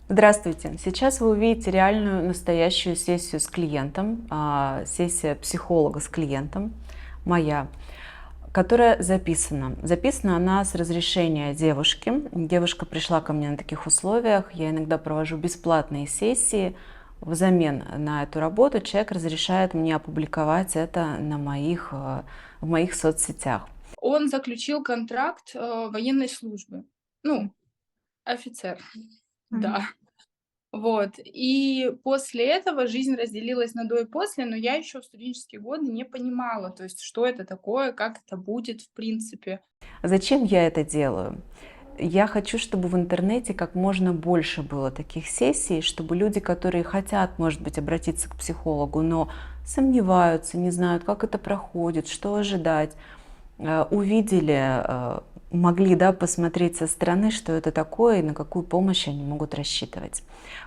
Здравствуйте! Сейчас вы увидите реальную настоящую сессию с клиентом, сессия психолога с клиентом, моя, которая записана. Записана она с разрешения девушки. Девушка пришла ко мне на таких условиях. Я иногда провожу бесплатные сессии. Взамен на эту работу человек разрешает мне опубликовать это в моих соцсетях. Он заключил контракт, военной службы. Ну, офицер, Мгм. да. Вот. И после этого жизнь разделилась на до и после, но я еще в студенческие годы не понимала, то есть, что это такое, как это будет в принципе. Зачем я это делаю? Я хочу, чтобы в интернете как можно больше было таких сессий, чтобы люди, которые хотят, может быть, обратиться к психологу, но сомневаются, не знают, как это проходит, что ожидать, увидели, могли, да, посмотреть со стороны, что это такое и на какую помощь они могут рассчитывать.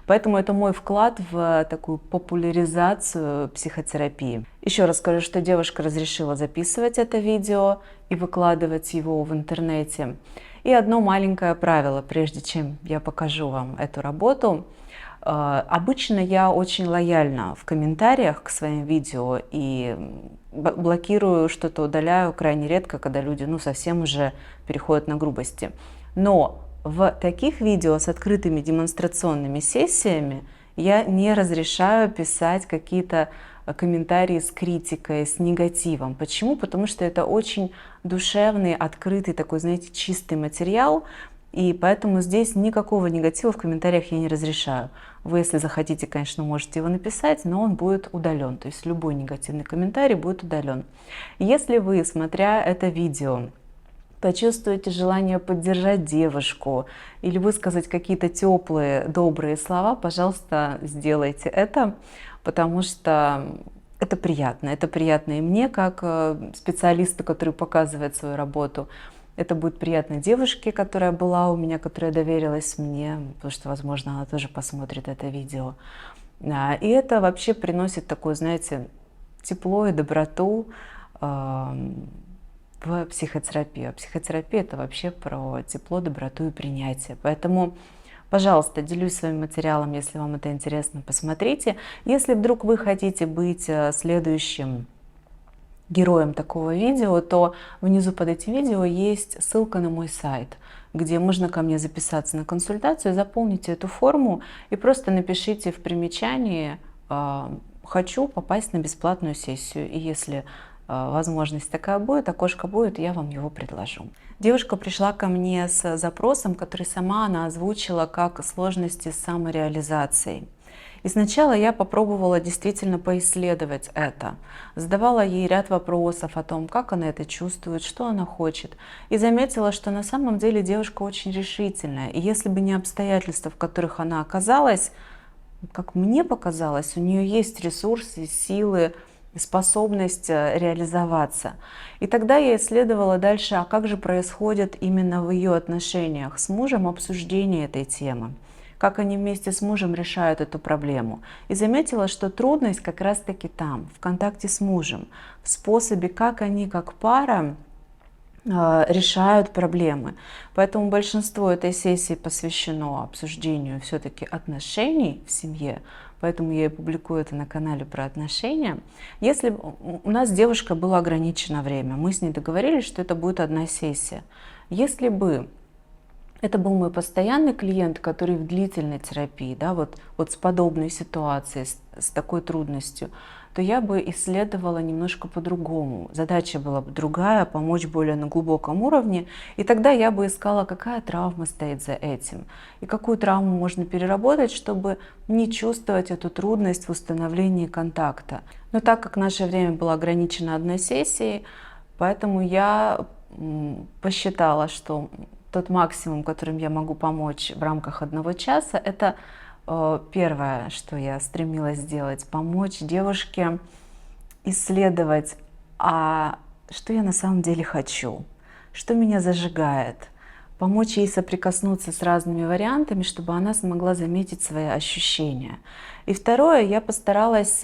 Поэтому это мой вклад в такую популяризацию психотерапии. Еще раз скажу, что девушка разрешила записывать это видео и выкладывать его в интернете. И одно маленькое правило, прежде чем я покажу вам эту работу. Обычно я очень лояльна в комментариях к своим видео и блокирую, что-то удаляю крайне редко, когда люди совсем уже переходят на грубости. Но в таких видео с открытыми демонстрационными сессиями я не разрешаю писать какие-то комментарии с критикой, с негативом. Почему? Потому что это очень душевный, открытый, такой, знаете, чистый материал, и поэтому здесь никакого негатива в комментариях я не разрешаю. Вы, если захотите, конечно, можете его написать, но он будет удален. То есть любой негативный комментарий будет удален. Если вы, смотря это видео, почувствуете желание поддержать девушку или высказать какие-то теплые, добрые слова, пожалуйста, сделайте это, потому что это приятно. Это приятно и мне, как специалисту, который показывает свою работу. Это будет приятно девушке, которая была у меня, которая доверилась мне, потому что, возможно, она тоже посмотрит это видео. И это вообще приносит такое, знаете, тепло и доброту в психотерапию. А психотерапия – это вообще про тепло, доброту и принятие. Поэтому, пожалуйста, делюсь своим материалом, если вам это интересно, посмотрите. Если вдруг вы хотите быть следующим героем такого видео, то внизу под этим видео есть ссылка на мой сайт, где можно ко мне записаться на консультацию, заполните эту форму и просто напишите в примечании «Хочу попасть на бесплатную сессию». И если возможность такая будет, окошко будет, я вам его предложу. Девушка пришла ко мне с запросом, который сама она озвучила как сложности с самореализацией. И сначала я попробовала действительно поисследовать это. Задавала ей ряд вопросов о том, как она это чувствует, что она хочет. И заметила, что на самом деле девушка очень решительная. И если бы не обстоятельства, в которых она оказалась, как мне показалось, у нее есть ресурсы, силы, способность реализоваться. И тогда я исследовала дальше, а как же происходит именно в ее отношениях с мужем обсуждение этой темы, как они вместе с мужем решают эту проблему. И заметила, что трудность как раз-таки там, в контакте с мужем, в способе, как они как пара решают проблемы. Поэтому большинство этой сессии посвящено обсуждению все-таки отношений в семье, поэтому я и публикую это на канале про отношения. Если у нас с девушкой было ограничено время, мы с ней договорились, что это будет одна сессия. Если бы это был мой постоянный клиент, который в длительной терапии, да, вот с подобной ситуацией, с такой трудностью, то я бы исследовала немножко по-другому. Задача была бы другая, помочь более на глубоком уровне. И тогда я бы искала, какая травма стоит за этим. И какую травму можно переработать, чтобы не чувствовать эту трудность в установлении контакта. Но так как наше время было ограничено одной сессией, поэтому я посчитала, что тот максимум, которым я могу помочь в рамках 1 часа, это первое, что я стремилась сделать, помочь девушке исследовать, а что я на самом деле хочу, что меня зажигает, помочь ей соприкоснуться с разными вариантами, чтобы она смогла заметить свои ощущения. И второе, я постаралась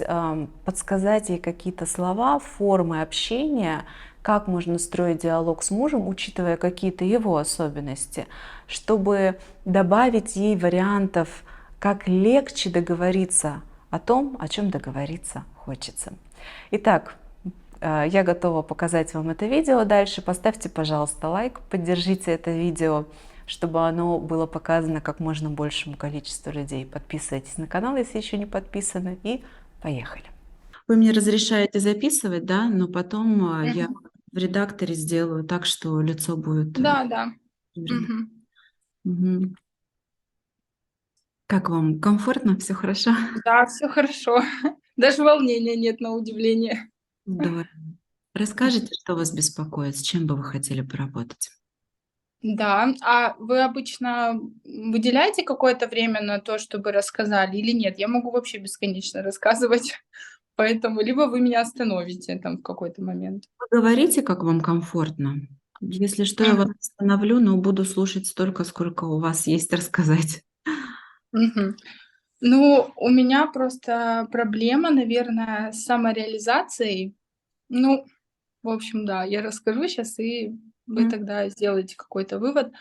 подсказать ей какие-то слова, формы общения, как можно строить диалог с мужем, учитывая какие-то его особенности, чтобы добавить ей вариантов как легче договориться о том, о чем договориться хочется. Итак, я готова показать вам это видео дальше. Поставьте, пожалуйста, лайк, поддержите это видео, чтобы оно было показано как можно большему количеству людей. Подписывайтесь на канал, если еще не подписаны, и поехали. Вы мне разрешаете записывать, да? Но потом я Мгм. в редакторе сделаю так, что лицо будет Да, да. видно. Мгм. Мгм. Как вам? Комфортно? Все хорошо? Да, все хорошо. Даже волнения нет, на удивление. Здорово. Расскажите, что вас беспокоит, с чем бы вы хотели поработать? Да, а вы обычно выделяете какое-то время на то, чтобы рассказали или нет? Я могу вообще бесконечно рассказывать, поэтому либо вы меня остановите там в какой-то момент. Вы говорите, как вам комфортно. Если что, я вас Мгм. остановлю, но буду слушать столько, сколько у вас есть рассказать. Мгм. Ну, у меня просто проблема, наверное, с самореализацией. Ну, в общем, да, я расскажу сейчас, и вы М. тогда сделаете какой-то вывод.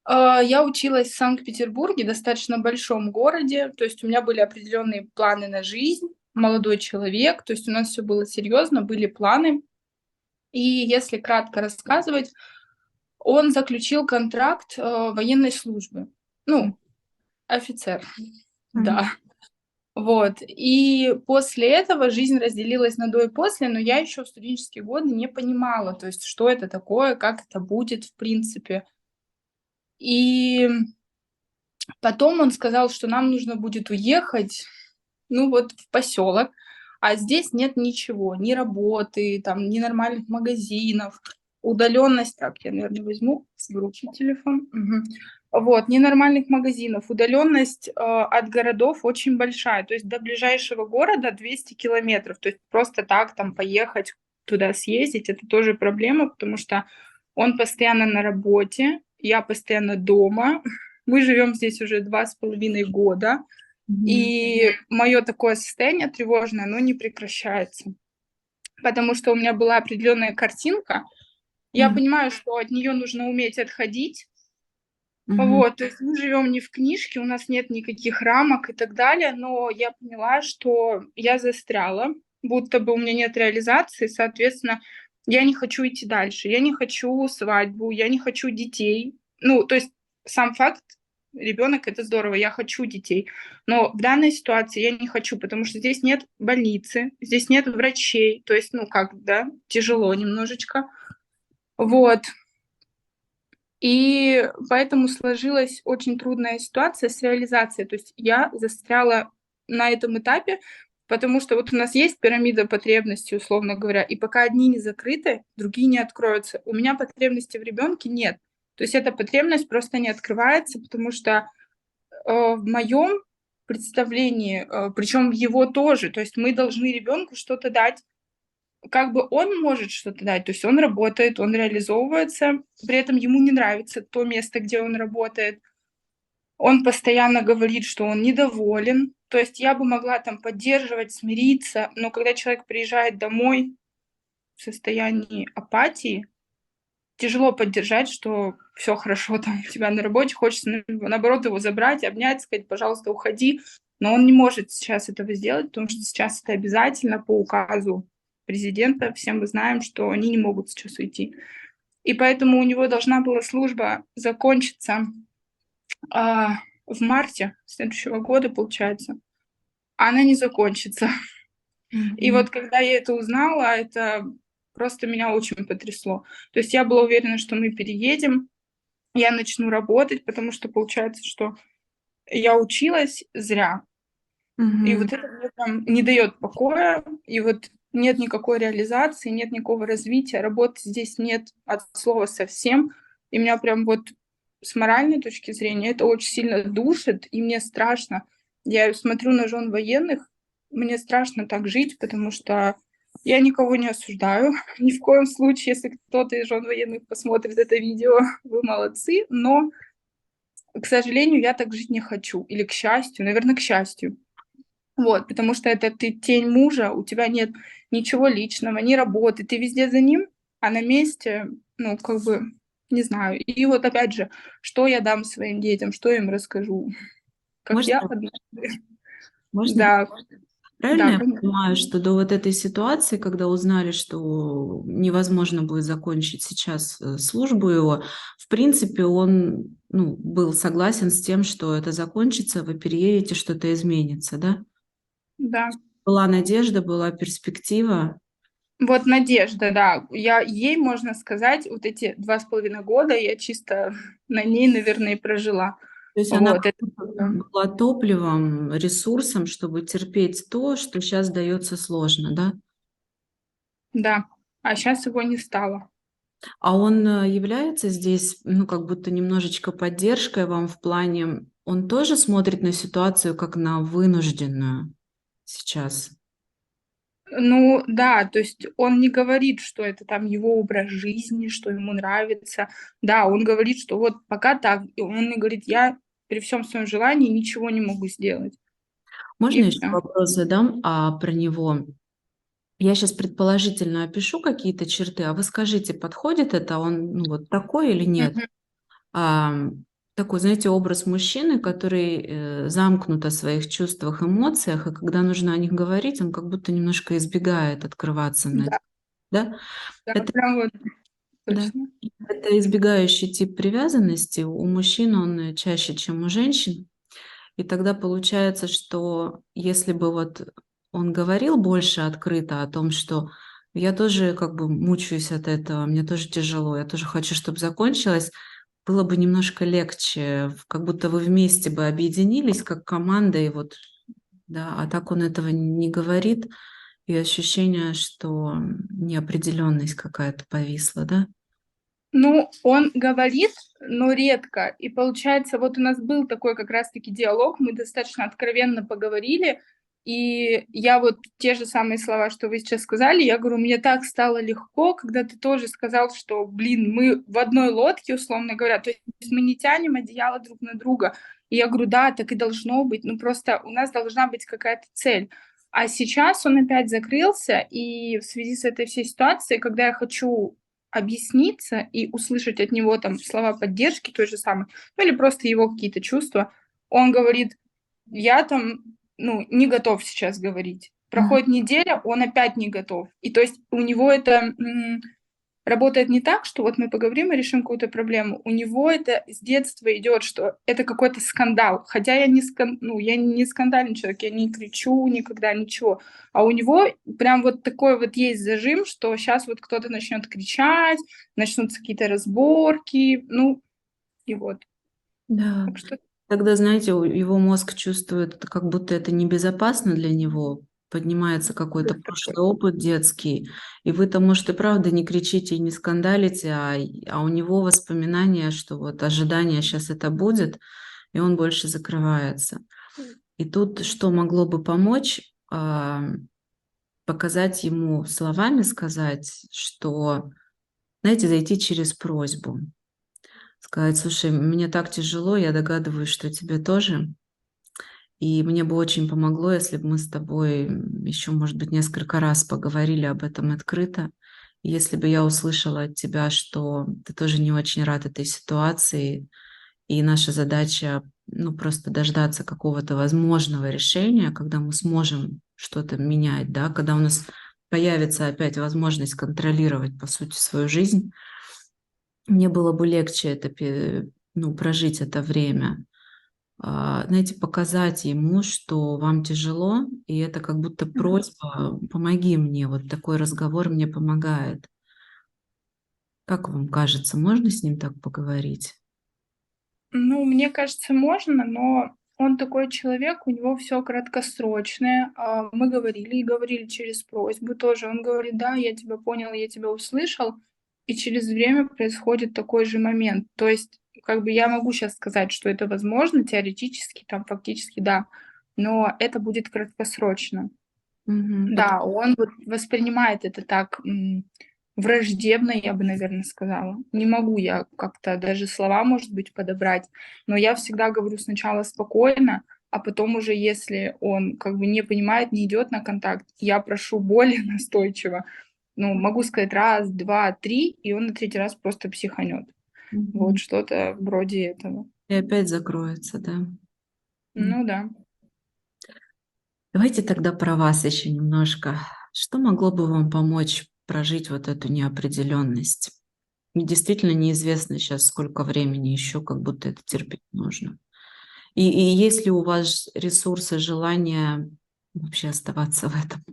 Я училась в Санкт-Петербурге, достаточно большом городе, то есть у меня были определенные планы на жизнь, молодой человек, то есть у нас все было серьезно, были планы. И если кратко рассказывать, он заключил контракт, военной службы. М. Ну, офицер, Мгм. да. Вот. И после этого жизнь разделилась на до и после, но я еще в студенческие годы не понимала, то есть что это такое, как это будет в принципе. И потом он сказал, что нам нужно будет уехать, ну, вот в поселок, а здесь нет ничего, ни работы, там, ни нормальных магазинов, удаленность. Так, я, наверное, возьму в руки телефон. Мгм. Вот, ни нормальных магазинов, удаленность от городов очень большая, то есть до ближайшего города 200 километров, то есть просто так там поехать туда съездить, это тоже проблема, потому что он постоянно на работе, я постоянно дома, мы живем здесь уже 2,5 года, Мгм. и мое такое состояние тревожное, оно не прекращается. Потому что у меня была определенная картинка. Я Мгм. понимаю, что от нее нужно уметь отходить. Мгм. Вот, то есть мы живем не в книжке, у нас нет никаких рамок и так далее, но я поняла, что я застряла, будто бы у меня нет реализации, соответственно, я не хочу идти дальше, я не хочу свадьбу, я не хочу детей. Ну, то есть сам факт, ребенок это здорово, я хочу детей, но в данной ситуации я не хочу, потому что здесь нет больницы, здесь нет врачей, то есть, ну как, да, тяжело немножечко. Вот, и поэтому сложилась очень трудная ситуация с реализацией. То есть я застряла на этом этапе, потому что вот у нас есть пирамида потребностей, условно говоря, и пока одни не закрыты, другие не откроются. У меня потребности в ребенке нет. То есть эта потребность просто не открывается, потому что в моем представлении, причем в его тоже, то есть мы должны ребенку что-то дать, как бы он может что-то дать, то есть он работает, он реализовывается, при этом ему не нравится то место, где он работает. Он постоянно говорит, что он недоволен. То есть я бы могла там поддерживать, смириться, но когда человек приезжает домой в состоянии апатии, тяжело поддержать, что все хорошо там у тебя на работе, хочется наоборот его забрать, обнять, сказать, пожалуйста, уходи, но он не может сейчас этого сделать, потому что сейчас это обязательно по указу президента, всем мы знаем, что они не могут сейчас уйти. И поэтому у него должна была служба закончиться в марте следующего года, получается, а она не закончится. И Мгм. вот когда я это узнала, это просто меня очень потрясло. То есть я была уверена, что мы переедем, я начну работать, потому что получается, что я училась зря. И Мгм. вот это мне прям не дает покоя. И вот нет никакой реализации, нет никакого развития, работы здесь нет от слова совсем. И меня прям вот с моральной точки зрения это очень сильно душит, и мне страшно. Я смотрю на жен военных, мне страшно так жить, потому что я никого не осуждаю. Ни в коем случае, если кто-то из жен военных посмотрит это видео, вы молодцы, но, к сожалению, я так жить не хочу. Или к счастью, наверное, к счастью. Вот, потому что это ты тень мужа, у тебя нет ничего личного, ни работы, ты везде за ним, а на месте, ну, как бы, не знаю. И вот опять же, что я дам своим детям, что я им расскажу? как Можно, я однажды. можно? Да, Правильно да, я конечно. понимаю, что до вот этой ситуации, когда узнали, что невозможно будет закончить сейчас службу его, в принципе, он был согласен с тем, что это закончится, вы переедете, что-то изменится, да? Да. Была надежда, была перспектива. Вот надежда, да. Ей, можно сказать, вот эти 2,5 года я чисто на ней, наверное, и прожила. То есть она Вот это была топливом, ресурсом, чтобы терпеть то, что сейчас дается сложно, да? да. А сейчас его не стало. А он является здесь, как будто немножечко поддержкой вам в плане, он тоже смотрит на ситуацию как на вынужденную сейчас? Ну да, то есть он не говорит, что это там его образ жизни, что ему нравится. Да, он говорит, что вот пока так. И он мне говорит: "Я при всем своем желании ничего не могу сделать". Можно И еще всё. вопрос задам про него? Я сейчас предположительно опишу какие-то черты, а вы скажите, подходит это, он вот такой или нет? Мгм. А, Такой, знаете, образ мужчины, который замкнут о своих чувствах, эмоциях, и когда нужно о них говорить, он как будто немножко избегает открываться на это, Да, да? да, Это, прям вот да. точно. Это избегающий тип привязанности. У мужчин он чаще, чем у женщин. И тогда получается, что если бы вот он говорил больше открыто о том, что я тоже как бы мучаюсь от этого, мне тоже тяжело, я тоже хочу, чтобы закончилось, было бы немножко легче, как будто вы вместе бы объединились как команда, и вот, да, а так он этого не говорит, и ощущение, что неопределенность какая-то повисла, да? Ну, он говорит, но редко. И получается, вот у нас был такой как раз-таки диалог, мы достаточно откровенно поговорили, и я вот те же самые слова, что вы сейчас сказали, я говорю: "Мне так стало легко, когда ты тоже сказал, что, блин, мы в одной лодке, условно говоря, то есть мы не тянем одеяло друг на друга". И я говорю: "Да, так и должно быть, ну просто у нас должна быть какая-то цель". А сейчас он опять закрылся, и в связи с этой всей ситуацией, когда я хочу объясниться и услышать от него там слова поддержки той же самой, ну или просто его какие-то чувства, он говорит: "Я там, ну, не готов сейчас говорить". Мгм. Проходит неделя, он опять не готов. И то есть у него это, работает не так, что вот мы поговорим и решим какую-то проблему. У него это с детства идет, что это какой-то скандал. Хотя я не скандальный человек, я не кричу никогда, ничего. А у него прям вот такой вот есть зажим, что сейчас вот кто-то начнет кричать, начнутся какие-то разборки, ну и вот. Да. Так что Тогда, знаете, его мозг чувствует, как будто это небезопасно для него, поднимается какой-то есть такое. прошлый опыт детский, и вы-то, может, и правда не кричите и не скандалите, а у него воспоминания, что вот ожидание сейчас это будет, и он больше закрывается. И тут что могло бы помочь? Показать ему словами, сказать, что, знаете, зайти через просьбу. Сказать: слушай, мне так тяжело, я догадываюсь, что тебе тоже. И мне бы очень помогло, если бы мы с тобой еще, может быть, несколько раз поговорили об этом открыто. Если бы я услышала от тебя, что ты тоже не очень рад этой ситуации, и наша задача, просто дождаться какого-то возможного решения, когда мы сможем что-то менять, да, когда у нас появится опять возможность контролировать, по сути, свою жизнь, мне было бы легче это, прожить это время. Знаете, показать ему, что вам тяжело, и это как будто Мгм. просьба: "Помоги мне". Вот такой разговор мне помогает. Как вам кажется, можно с ним так поговорить? Ну, мне кажется, можно, но он такой человек, у него все краткосрочное. Мы говорили и говорили через просьбу тоже. Он говорит: "Да, я тебя понял, я тебя услышал". И через время происходит такой же момент. То есть, как бы я могу сейчас сказать, что это возможно теоретически, там фактически да, но это будет краткосрочно. Мгм. Да, он вот воспринимает это так, враждебно, я бы, наверно, сказала. Не могу я как-то даже слова, может быть, подобрать, но я всегда говорю сначала спокойно, а потом уже, если он как бы не понимает, не идет на контакт, я прошу более настойчиво. Ну, могу сказать раз, 2, 3, и он на третий раз просто психанет. Вот Мгм. что-то вроде этого. И опять закроется, да? Ну да. Давайте тогда про вас еще немножко. Что могло бы вам помочь прожить вот эту неопределенность? И действительно неизвестно сейчас, сколько времени еще, как будто это терпеть нужно. И есть ли у вас ресурсы, желание вообще оставаться в этом?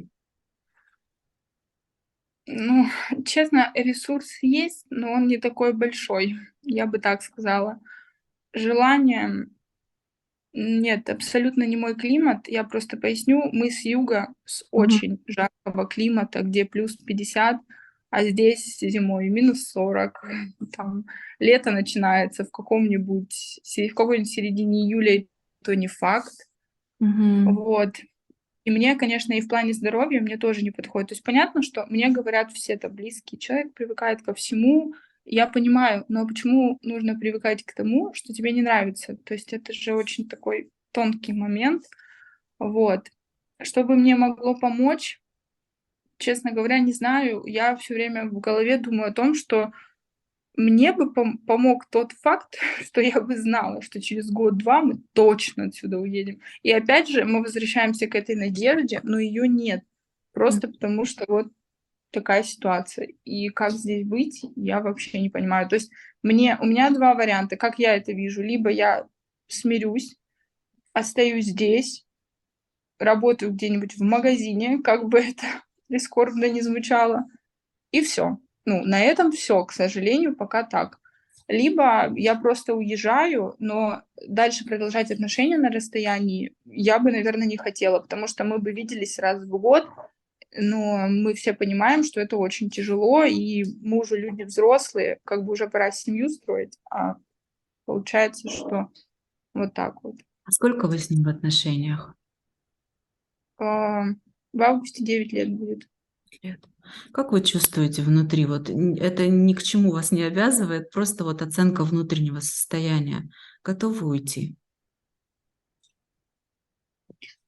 Ну, честно, ресурс есть, но он не такой большой, я бы так сказала. Желание нет, абсолютно не мой климат. Я просто поясню, мы с юга, с Мгм. очень жаркого климата, где плюс 50, а здесь зимой минус 40. Там лето начинается в в какой-нибудь середине июля, и то не факт. Мгм. Вот. И мне, конечно, и в плане здоровья мне тоже не подходит. То есть понятно, что мне говорят все это близкий человек привыкает ко всему. Я понимаю, но почему нужно привыкать к тому, что тебе не нравится? То есть это же очень такой тонкий момент. Вот. Что бы мне могло помочь, честно говоря, не знаю. Я все время в голове думаю о том, что мне бы помог тот факт, что я бы знала, что через год-два мы точно отсюда уедем. И опять же, мы возвращаемся к этой надежде, но ее нет. М. Просто потому что вот такая ситуация. И как здесь быть, я вообще не понимаю. То есть у меня 2 варианта, как я это вижу. Либо я смирюсь, остаюсь здесь, работаю где-нибудь в магазине, как бы это прискорбно не звучало, и все. Ну, на этом все, к сожалению, пока так. Либо я просто уезжаю, но дальше продолжать отношения на расстоянии я бы, наверное, не хотела, потому что мы бы виделись раз в год, но мы все понимаем, что это очень тяжело, и мы уже люди взрослые, как бы уже пора семью строить, а получается, что вот так вот. А сколько вы с ним в отношениях? А, в августе 9 лет будет. Лет. Как вы чувствуете внутри? Вот это ни к чему вас не обязывает, просто вот оценка внутреннего состояния. Готовы уйти?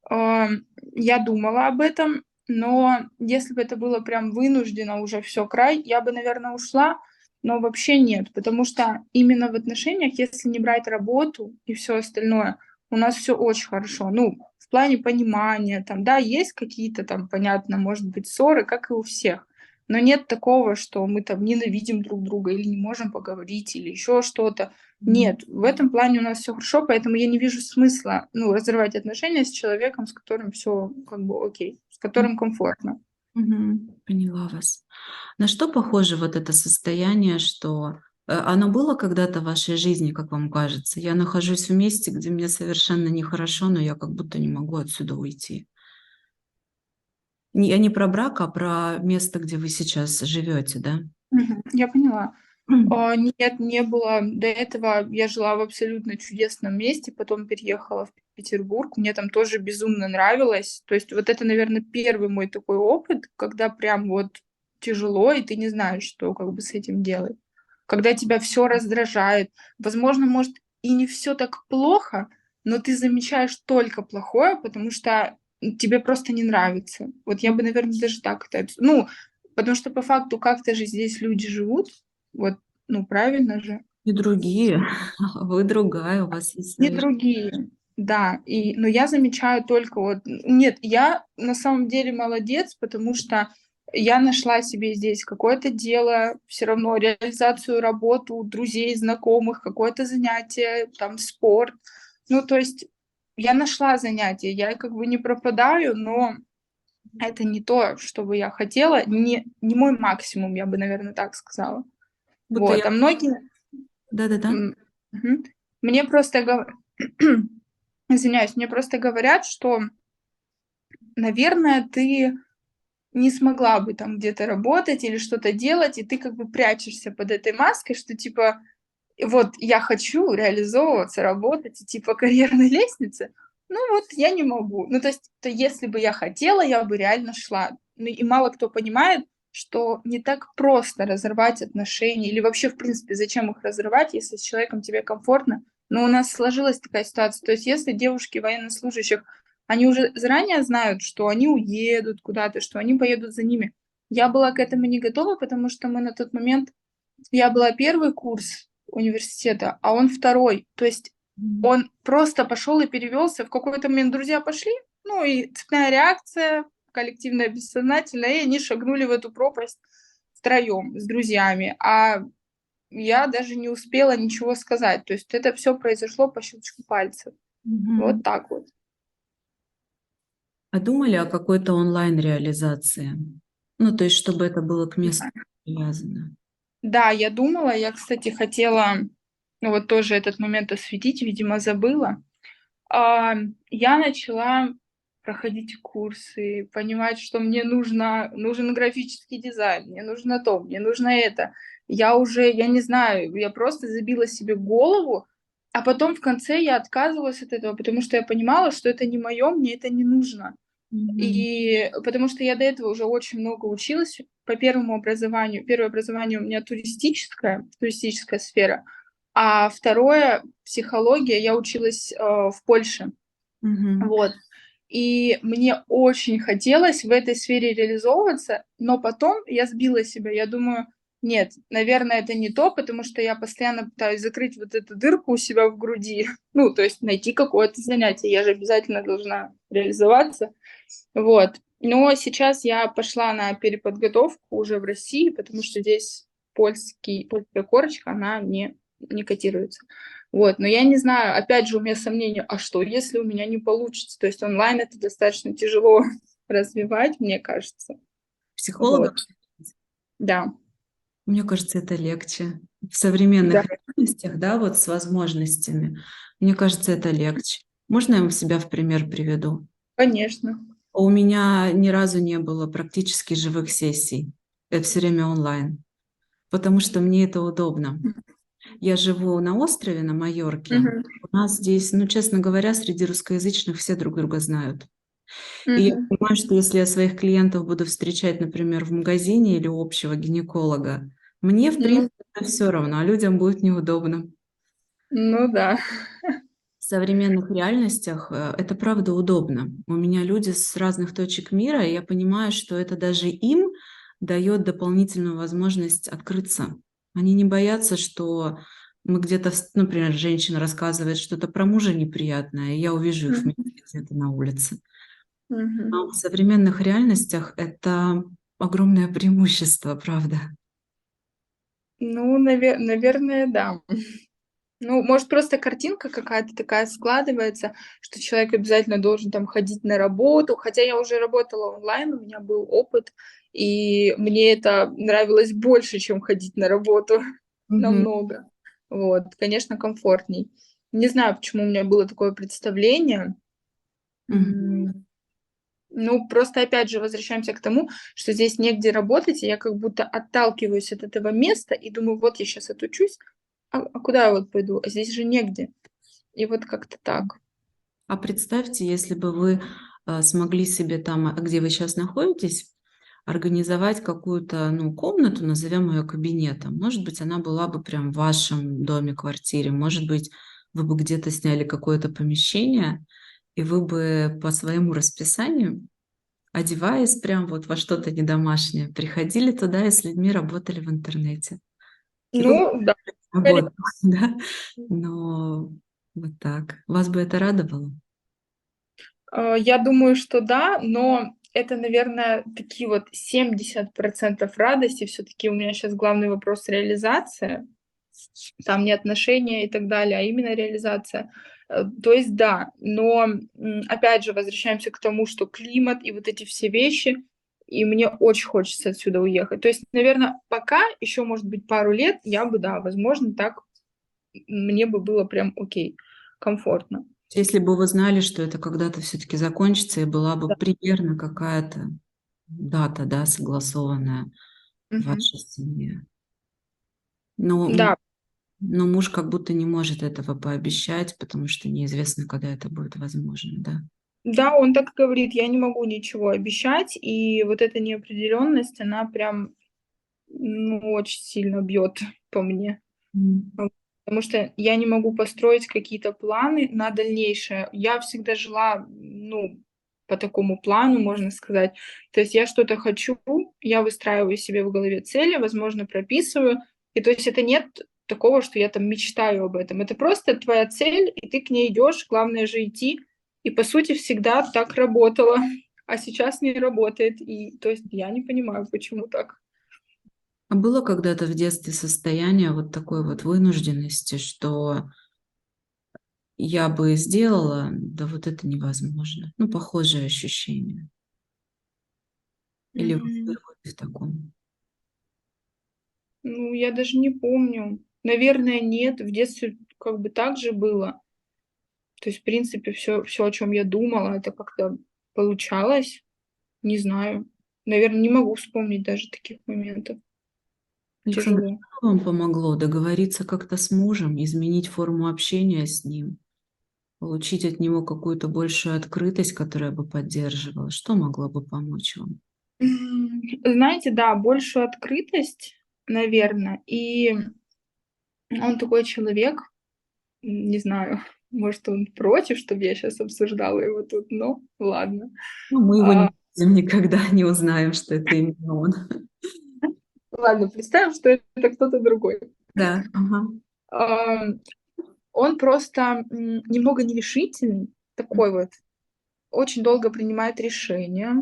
А, я думала об этом, но если бы это было прям вынуждено уже все край, я бы, наверное, ушла, но вообще нет, потому что именно в отношениях, если не брать работу и все остальное, у нас все очень хорошо. Ну, в плане понимания, там, да, есть какие-то там, понятно, может быть, ссоры, как и у всех, но нет такого, что мы там ненавидим друг друга или не можем поговорить, или еще что-то. Нет, в этом плане у нас все хорошо, поэтому я не вижу смысла, ну, разрывать отношения с человеком, с которым все как бы окей, с М. которым комфортно. Мгм. Поняла вас. На что похоже вот это состояние, что оно было когда-то в вашей жизни, как вам кажется? Я нахожусь в месте, где мне совершенно нехорошо, но я как будто не могу отсюда уйти. Я не про брак, а про место, где вы сейчас живете, да? Я поняла. Нет, не было. До этого я жила в абсолютно чудесном месте, потом переехала в Петербург. Мне там тоже безумно нравилось. То есть вот это, наверное, первый мой такой опыт, когда прям вот тяжело, и ты не знаешь, что как бы с этим делать. Когда тебя все раздражает. Возможно, может, и не все так плохо, но ты замечаешь только плохое, потому что тебе просто не нравится. Вот я бы, наверное, даже так это ну, потому что по факту как-то же здесь люди живут. Вот, ну, правильно же. И другие, а вы другая, у вас есть Не своя жизнь. другие. Да, но я замечаю только вот нет, я на самом деле молодец, потому что я нашла себе здесь какое-то дело, все равно реализацию, работу, друзей, знакомых, какое-то занятие, там спорт. Ну, то есть я нашла занятие, я как бы не пропадаю, но это не то, что бы я хотела, не мой максимум, я бы, наверное, так сказала. Будто Вот, я... а многие Да-да-да. М, мгм. Мне просто извиняюсь, мне просто говорят, что, наверное, ты не смогла бы там где-то работать или что-то делать, и ты как бы прячешься под этой маской, что типа вот я хочу реализовываться, работать, идти по карьерной лестнице, ну вот я не могу. Ну, то есть, если бы я хотела, я бы реально шла. Ну, и мало кто понимает, что не так просто разорвать отношения или вообще, в принципе, зачем их разрывать, если с человеком тебе комфортно. Но у нас сложилась такая ситуация. То есть, если девушки военнослужащих, они уже заранее знают, что они уедут куда-то, что они поедут за ними. Я была к этому не готова, потому что мы на тот момент я была первый курс университета, а он второй. То есть Он просто пошел и перевелся. В какой-то момент друзья пошли, ну и цепная реакция, коллективное бессознательное, и они шагнули в эту пропасть втроем с друзьями. А я даже не успела ничего сказать. То есть это все произошло по щелчку пальцев. Вот так вот. А думали о какой-то онлайн-реализации? Ну, то есть, чтобы это было к месту привязано. Да, я думала, я, кстати, хотела, ну вот тоже этот момент осветить, видимо, забыла. А, я начала проходить курсы, понимать, что мне нужен графический дизайн, мне нужно то, мне нужно это. Я не знаю, я просто забила себе голову, а потом в конце я отказывалась от этого, потому что я понимала, что это не мое, мне это не нужно. И потому что я до этого уже очень много училась по первому образованию. Первое образование у меня туристическая сфера, а второе психология. Я училась в Польше. Вот. И мне очень хотелось в этой сфере реализовываться, но потом я сбила себя. Я думаю, нет, наверное, это не то, потому что я постоянно пытаюсь закрыть вот эту дырку у себя в груди. Ну, то есть найти какое-то занятие. Я же обязательно должна реализоваться. Вот. Но сейчас я пошла на переподготовку уже в России, потому что здесь польская корочка, она не котируется. Вот. Но я не знаю, опять же, у меня сомнения, а что, если у меня не получится? То есть онлайн это достаточно тяжело развивать, мне кажется. Психологом? Вот. Да. Мне кажется, это легче. В Да, современных реальностях, да, вот с возможностями, мне кажется, это легче. Можно я вам себя в пример приведу? конечно. У меня ни разу не было практически живых сессий. Это все время онлайн, потому что мне это удобно. Я живу на острове, на Майорке. Мгм. У нас здесь, ну, честно говоря, среди русскоязычных все друг друга знают. И я Мгм. понимаю, что если я своих клиентов буду встречать, например, в магазине или у общего гинеколога, мне, в Ну, принципе, все равно, а людям будет неудобно. ну да. В современных реальностях это правда удобно. У меня люди с разных точек мира, и я понимаю, что это даже им дает дополнительную возможность открыться. Они не боятся, что мы где-то, например, женщина рассказывает что-то про мужа неприятное, и я увижу их Мгм. вместе где-то на улице. Мгм. Но в современных реальностях это огромное преимущество, правда. Ну, наверное, да. Ну, может, просто картинка какая-то такая складывается, что человек обязательно должен там ходить на работу. Хотя я уже работала онлайн, у меня был опыт, и мне это нравилось больше, чем ходить на работу. Мгм. Намного. Вот, конечно, комфортней. Не знаю, почему у меня было такое представление. Мгм. Ну, просто опять же возвращаемся к тому, что здесь негде работать, и я как будто отталкиваюсь от этого места и думаю: "Вот я сейчас отучусь, а куда я вот пойду? А здесь же негде". И вот как-то так. А представьте, если бы вы смогли себе там, где вы сейчас находитесь, организовать какую-то, ну, комнату, назовем ее кабинетом. Может быть, она была бы прям в вашем доме, квартире. Может быть, вы бы где-то сняли какое-то помещение, и вы бы по своему расписанию, одеваясь прям вот во что-то недомашнее, приходили туда и с людьми работали в интернете. И вы бы Ну да, работали, да? Но вот так. Вас бы это радовало? я думаю, что да, но это, наверное, такие вот 70% радости. Все таки у меня сейчас главный вопрос — реализация. Там не отношения и так далее, а именно реализация. То есть да, но, опять же, возвращаемся к тому, что климат и вот эти все вещи, и мне очень хочется отсюда уехать. То есть, наверное, пока еще, может быть, пару лет я бы, да, возможно, так мне бы было прям окей, комфортно. Если бы вы знали, что это когда-то все-таки закончится, и была бы Да. примерно какая-то дата, да, согласованная в Мгм. вашей семье. Но, Да, но муж как будто не может этого пообещать, потому что неизвестно, когда это будет возможно, да. да, он так и говорит: "Я не могу ничего обещать". И вот эта неопределенность, она прям, ну, очень сильно бьет по мне. М. Потому что я не могу построить какие-то планы на дальнейшее. Я всегда жила, ну, по такому плану, можно сказать. То есть я что-то хочу, я выстраиваю себе в голове цели, возможно, прописываю. И то есть это нет такого, что я там мечтаю об этом. Это просто твоя цель, и ты к ней идешь, главное же идти. И по сути всегда так работало, а сейчас не работает. И то есть я не понимаю, почему так. А было когда-то в детстве состояние вот такой вот вынужденности, что я бы сделала, да вот это невозможно. Ну, похожее ощущение. Или вы М, впервые в таком? Ну, я даже не помню. Наверное, нет. В детстве как бы так же было. То есть, в принципе, все, о чем я думала, это как-то получалось. Не знаю. Наверное, не могу вспомнить даже таких моментов. Александр, Тяжело. что вам помогло договориться как-то с мужем, изменить форму общения с ним, получить от него какую-то большую открытость, которая бы поддерживала? Что могло бы помочь вам? Знаете, да, большую открытость, наверное. И он такой человек, не знаю, может, он против, чтобы я сейчас обсуждала его тут, но ладно. Ну, мы его А, не видим, никогда не узнаем, что это именно он. ладно, представим, что это кто-то другой. Да, ага. А, он просто, немного нерешительный, такой вот. Очень долго принимает решения,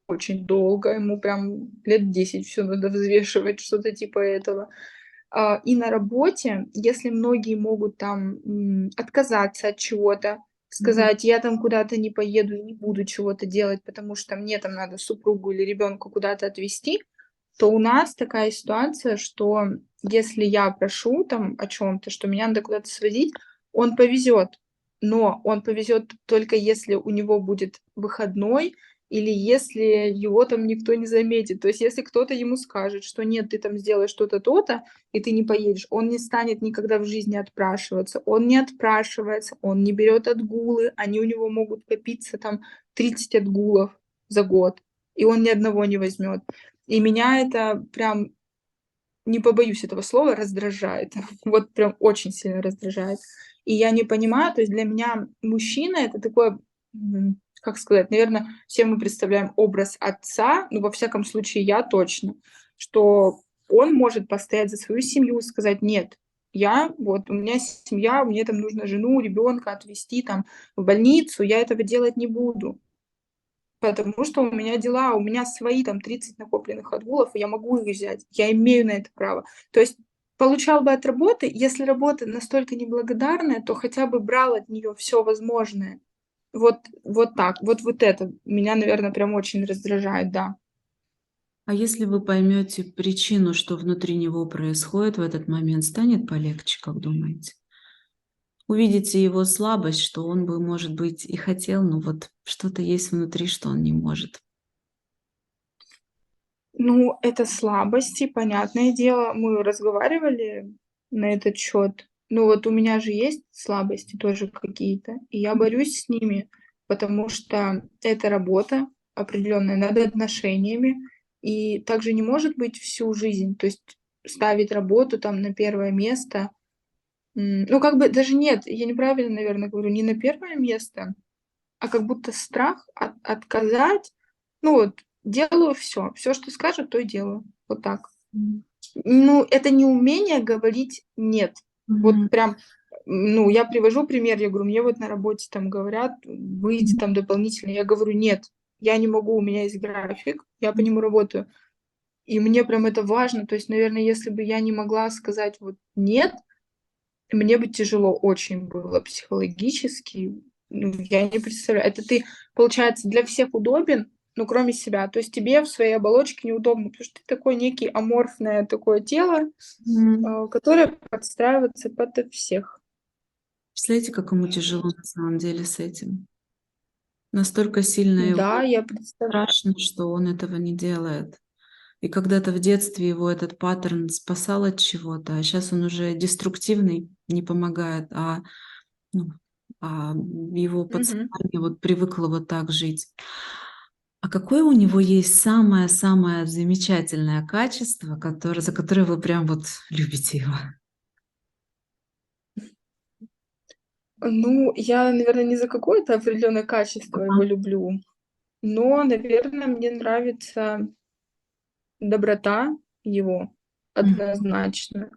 очень долго, ему прям лет 10 все надо взвешивать, что-то типа этого. И на работе, если многие могут там, отказаться от чего-то, Мгм. сказать: "Я там куда-то не поеду, не буду чего-то делать, потому что мне там надо супругу или ребенка куда-то отвезти", то у нас такая ситуация, что если я прошу там о чем то что меня надо куда-то свозить, он повезет. Но он повезет только если у него будет выходной или если его там никто не заметит. То есть если кто-то ему скажет, что: "Нет, ты там сделаешь то-то, то-то", и ты не поедешь, он не станет никогда в жизни отпрашиваться. Он не отпрашивается, он не берет отгулы, они у него могут копиться там 30 отгулов за год, и он ни одного не возьмет. И меня это прям, не побоюсь этого слова, раздражает. Вот прям очень сильно раздражает. И я не понимаю, то есть для меня мужчина — это такой, как сказать, наверное, все мы представляем образ отца, ну, во всяком случае, я точно, что он может постоять за свою семью, сказать: "Нет, я вот, у меня семья, мне там нужно жену, ребенка отвезти там в больницу, я этого делать не буду". Потому что у меня дела, у меня свои там 30 накопленных отгулов, и я могу их взять. Я имею на это право. То есть получал бы от работы, если работа настолько неблагодарная, то хотя бы брал от нее все возможное. Вот так. Вот это меня, наверное, прям очень раздражает, да. А если вы поймете причину, что внутри него происходит в этот момент, станет полегче, как думаете? Увидите его слабость, что он бы, может быть, и хотел, но вот что-то есть внутри, что он не может. Ну, это слабости, понятное дело. Мы разговаривали на этот счет. Ну, вот у меня же есть слабости тоже какие-то, и я борюсь с ними, потому что это работа определенная над отношениями, и также не может быть всю жизнь. То есть ставить работу там на первое место. Ну, как бы даже нет, я неправильно, наверное, говорю, не на первое место, а как будто страх отказать. Ну вот, делаю все, что скажут, то и делаю. Вот так. Мгм. Ну, это не умение говорить "нет". Вот Мгм. прям, ну, я привожу пример, я говорю: "Мне вот на работе там говорят, выйди Мгм. там дополнительно". Я говорю: "Нет, я не могу, у меня есть график, я по нему работаю". И мне прям это важно. То есть, наверное, если бы я не могла сказать вот "нет", мне бы тяжело очень было психологически. Ну, я не представляю. Это ты, получается, для всех удобен, но кроме себя. То есть тебе в своей оболочке неудобно, потому что ты такой некий аморфное такое тело, Мгм. которое подстраивается под всех. Представляете, как ему тяжело на самом деле с этим? Настолько сильно его Да, я представляю. страшно, что он этого не делает. И когда-то в детстве его этот паттерн спасал от чего-то, а сейчас он уже деструктивный, не помогает, ну, его Мгм. подсознание вот привыкло вот так жить. А какое у него есть самое-самое замечательное качество, за которое вы прям вот любите его? Ну, я, наверное, не за какое-то определенное качество Ага. его люблю, но, наверное, мне нравится доброта его Мгм. однозначно.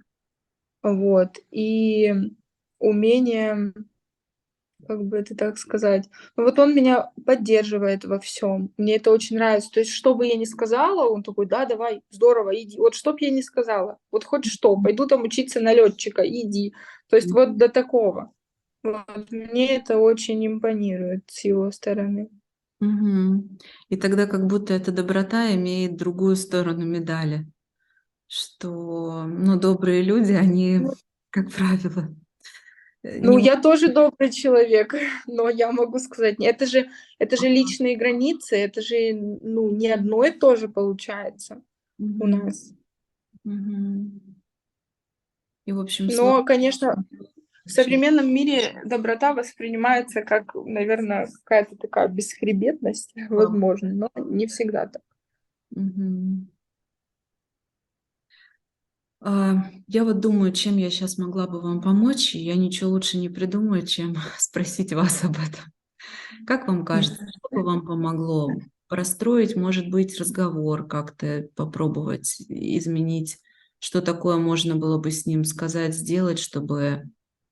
Вот, и умение, как бы это так сказать, ну вот он меня поддерживает во всем. Мне это очень нравится. То есть что бы я ни сказала, он такой: "Да, давай, здорово, иди". Вот что б я ни сказала, вот хоть что: "Пойду там учиться на летчика", — иди. То есть вот до такого. Вот мне это очень импонирует с его стороны. Мгм. И тогда как будто эта доброта имеет другую сторону медали, что, ну, добрые люди, они, Ну как правило, ну, не... я тоже добрый человек, но я могу сказать, не это же личные границы, это же, ну, не одно и то же получается у Мгм. нас. Мгм. И, в общем, Но, конечно, в очень. современном мире доброта воспринимается как, наверное, какая-то такая бесхребетность, возможно, но не всегда так. Мгм. Я вот думаю, чем я сейчас могла бы вам помочь, и я ничего лучше не придумаю, чем спросить вас об этом. Как вам кажется, Мгм. что бы вам помогло? Простроить, может быть, разговор как-то, попробовать изменить, что такое можно было бы с ним сказать, сделать, чтобы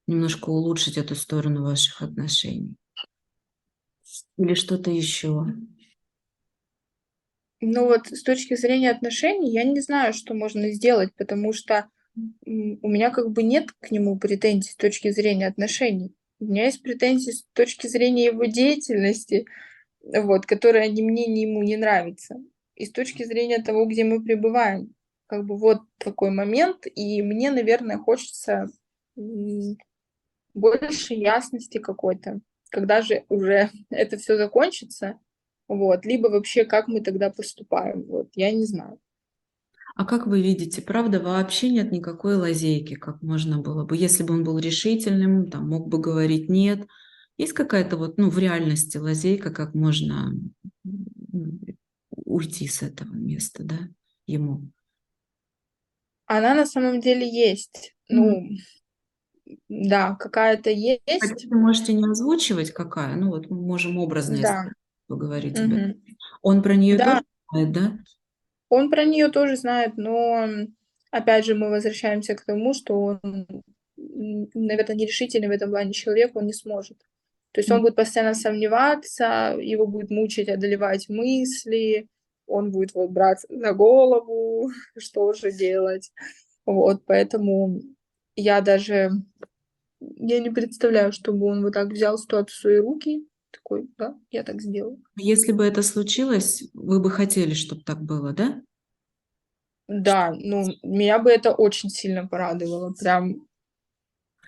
немножко улучшить эту сторону ваших отношений? Или что-то еще? Ну вот с точки зрения отношений я не знаю, что можно сделать, потому что у меня как бы нет к нему претензий с точки зрения отношений. У меня есть претензии с точки зрения его деятельности, вот, которая ни мне, ни ему не нравится. И с точки зрения того, где мы пребываем. Как бы вот такой момент. И мне, наверное, хочется больше ясности какой-то. Когда же уже это все закончится? Вот. Либо вообще, как мы тогда поступаем? Вот, я не знаю. А как вы видите, правда, вообще нет никакой лазейки, как можно было бы, если бы он был решительным, там, мог бы говорить «нет». Есть какая-то вот, ну, в реальности лазейка, как можно уйти с этого места, да, ему? Она на самом деле есть. Мгм. Ну, да, какая-то есть. Хотите, можете не озвучивать, какая, ну, вот мы можем образно, если Да. поговорить об этом. Мгм. Он про нее Да, тоже знает, да? он про нее тоже знает, но, опять же, мы возвращаемся к тому, что он, наверно, нерешительный в этом плане человек, он не сможет. То есть он Мгм. будет постоянно сомневаться, его будет мучить, одолевать мысли, он будет вот браться за голову, что же делать. Вот, поэтому я даже я не представляю, чтобы он вот так взял ситуацию в свои руки, такой: "Да, я так сделаю". Если бы это случилось, вы бы хотели, чтобы так было, да? Да, ну, меня бы это очень сильно порадовало, прям,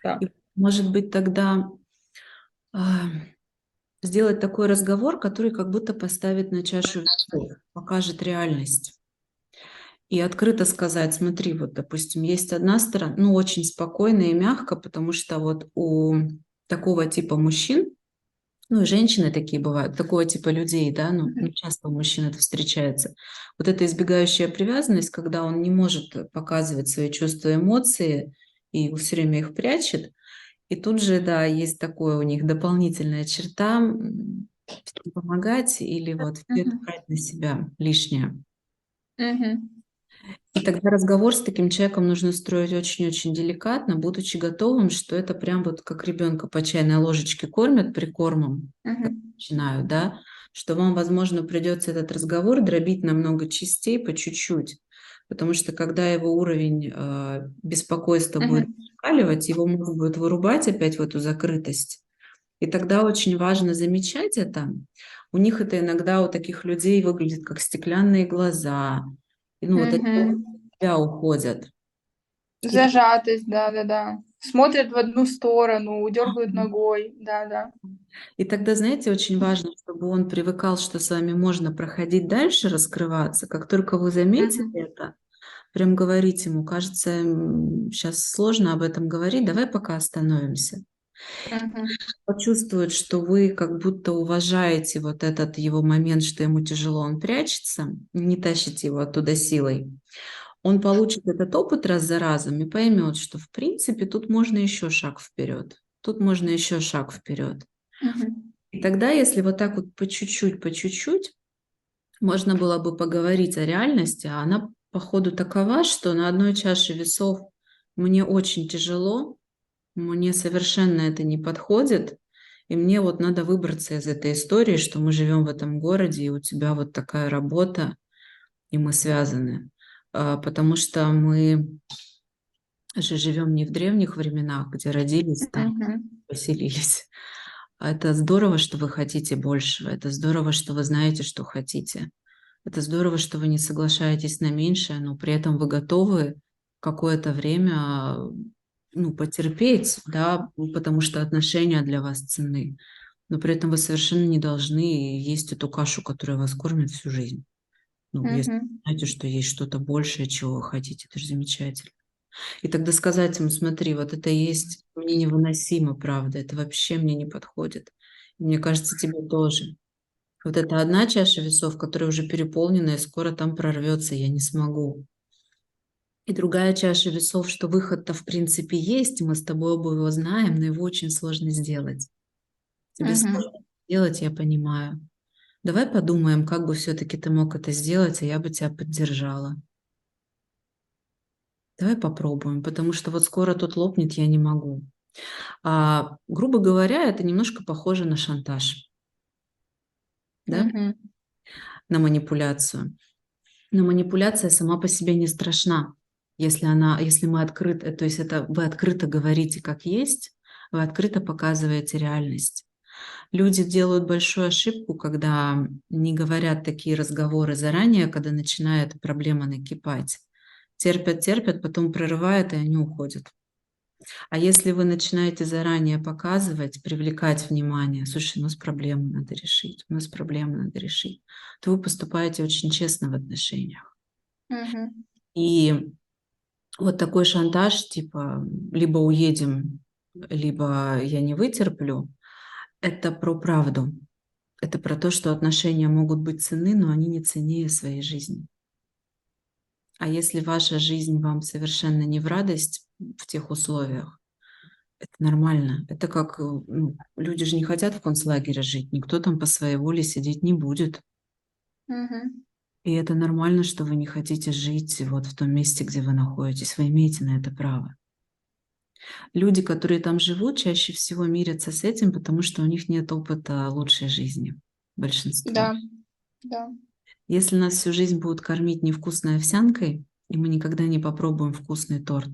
да. И, может быть, тогда а, сделать такой разговор, который как будто поставит на чашу весов, покажет реальность. И открыто сказать, смотри, вот, допустим, есть одна сторона, ну, очень спокойно и мягко, потому что вот у такого типа мужчин, ну, и женщины такие бывают, такого типа людей, да, ну, Мгм. часто у мужчин это встречается. Вот эта избегающая привязанность, когда он не может показывать свои чувства, эмоции, и все время их прячет. И тут же, да, есть такое у них дополнительная черта, всем помогать или вот все это Мгм. брать на себя лишнее. Мгм. И тогда разговор с таким человеком нужно строить очень-очень деликатно, будучи готовым, что это прям вот как ребенка по чайной ложечке кормят прикормом, как Мгм. начинают, да, что вам, возможно, придется этот разговор дробить на много частей по чуть-чуть, потому что когда его уровень беспокойства будет Мгм. зашкаливать, его мозг будет вырубать опять в эту закрытость. И тогда очень важно замечать это. У них это иногда у таких людей выглядит как стеклянные глаза, и, ну, вот они Мгм. в себя уходят. И тут Зажатость, да-да-да. Смотрят в одну сторону, дёргают ногой. Да-да. и тогда, знаете, очень важно, чтобы он привыкал, что с вами можно проходить дальше, раскрываться. Как только вы заметили Мгм. это, прям говорите ему: "Кажется, щас сложно об этом говорить, давай пока остановимся". Мгм. Почувствует, что вы как будто уважаете вот этот его момент, что ему тяжело, он прячется, не тащите его оттуда силой. Он получит этот опыт раз за разом и поймет, что в принципе тут можно еще шаг вперед, тут можно еще шаг вперед. Мгм. И тогда, если вот так вот по чуть-чуть, можно было бы поговорить о реальности, а она, походу, такова, что на одной чаше весов мне очень тяжело, мне совершенно это не подходит, и мне вот надо выбраться из этой истории, что мы живем в этом городе, и у тебя вот такая работа, и мы связаны. Потому что мы же живем не в древних временах, где родились, там Мгм. поселились. Это здорово, что вы хотите большего. Это здорово, что вы знаете, что хотите. Это здорово, что вы не соглашаетесь на меньшее, но при этом вы готовы какое-то время, ну, потерпеть, да, потому что отношения для вас ценны. Но при этом вы совершенно не должны есть эту кашу, которая вас кормит всю жизнь. Ну, если Мгм. знаете, что есть что-то большее, чего вы хотите, это же замечательно. И тогда сказать им: смотри, вот это есть мне невыносимо, правда, это вообще мне не подходит. И мне кажется, тебе тоже. Вот это одна чаша весов, которая уже переполнена, и скоро там прорвется, я не смогу. И другая чаша весов, что выход-то в принципе есть, мы с тобой оба его знаем, но его очень сложно сделать. Тебе Мгм. сложно сделать, я понимаю. Давай подумаем, как бы все-таки ты мог это сделать, а я бы тебя поддержала. Давай попробуем, потому что вот скоро тут лопнет, я не могу. Грубо говоря, это немножко похоже на шантаж, да, Мгм. на манипуляцию. Но манипуляция сама по себе не страшна, если мы открыты, то есть это вы открыто говорите как есть, вы открыто показываете реальность. Люди делают большую ошибку, когда не говорят такие разговоры заранее, когда начинает проблема накипать. Терпят, терпят, потом прорывает, и они уходят. А если вы начинаете заранее показывать, привлекать внимание: слушай, у нас проблемы надо решить, у нас проблемы надо решить, то вы поступаете очень честно в отношениях. Мгм. И вот такой шантаж, типа, либо уедем, либо я не вытерплю, это про правду. Это про то, что отношения могут быть ценны, но они не ценнее своей жизни. А если ваша жизнь вам совершенно не в радость в тех условиях, это нормально. Это как, ну, люди же не хотят в концлагере жить, никто там по своей воле сидеть не будет. Мгм. И это нормально, что вы не хотите жить вот в том месте, где вы находитесь. Вы имеете на это право. Люди, которые там живут, чаще всего мирятся с этим, потому что у них нет опыта лучшей жизни. Большинство. Да, да. Если нас всю жизнь будут кормить невкусной овсянкой, и мы никогда не попробуем вкусный торт,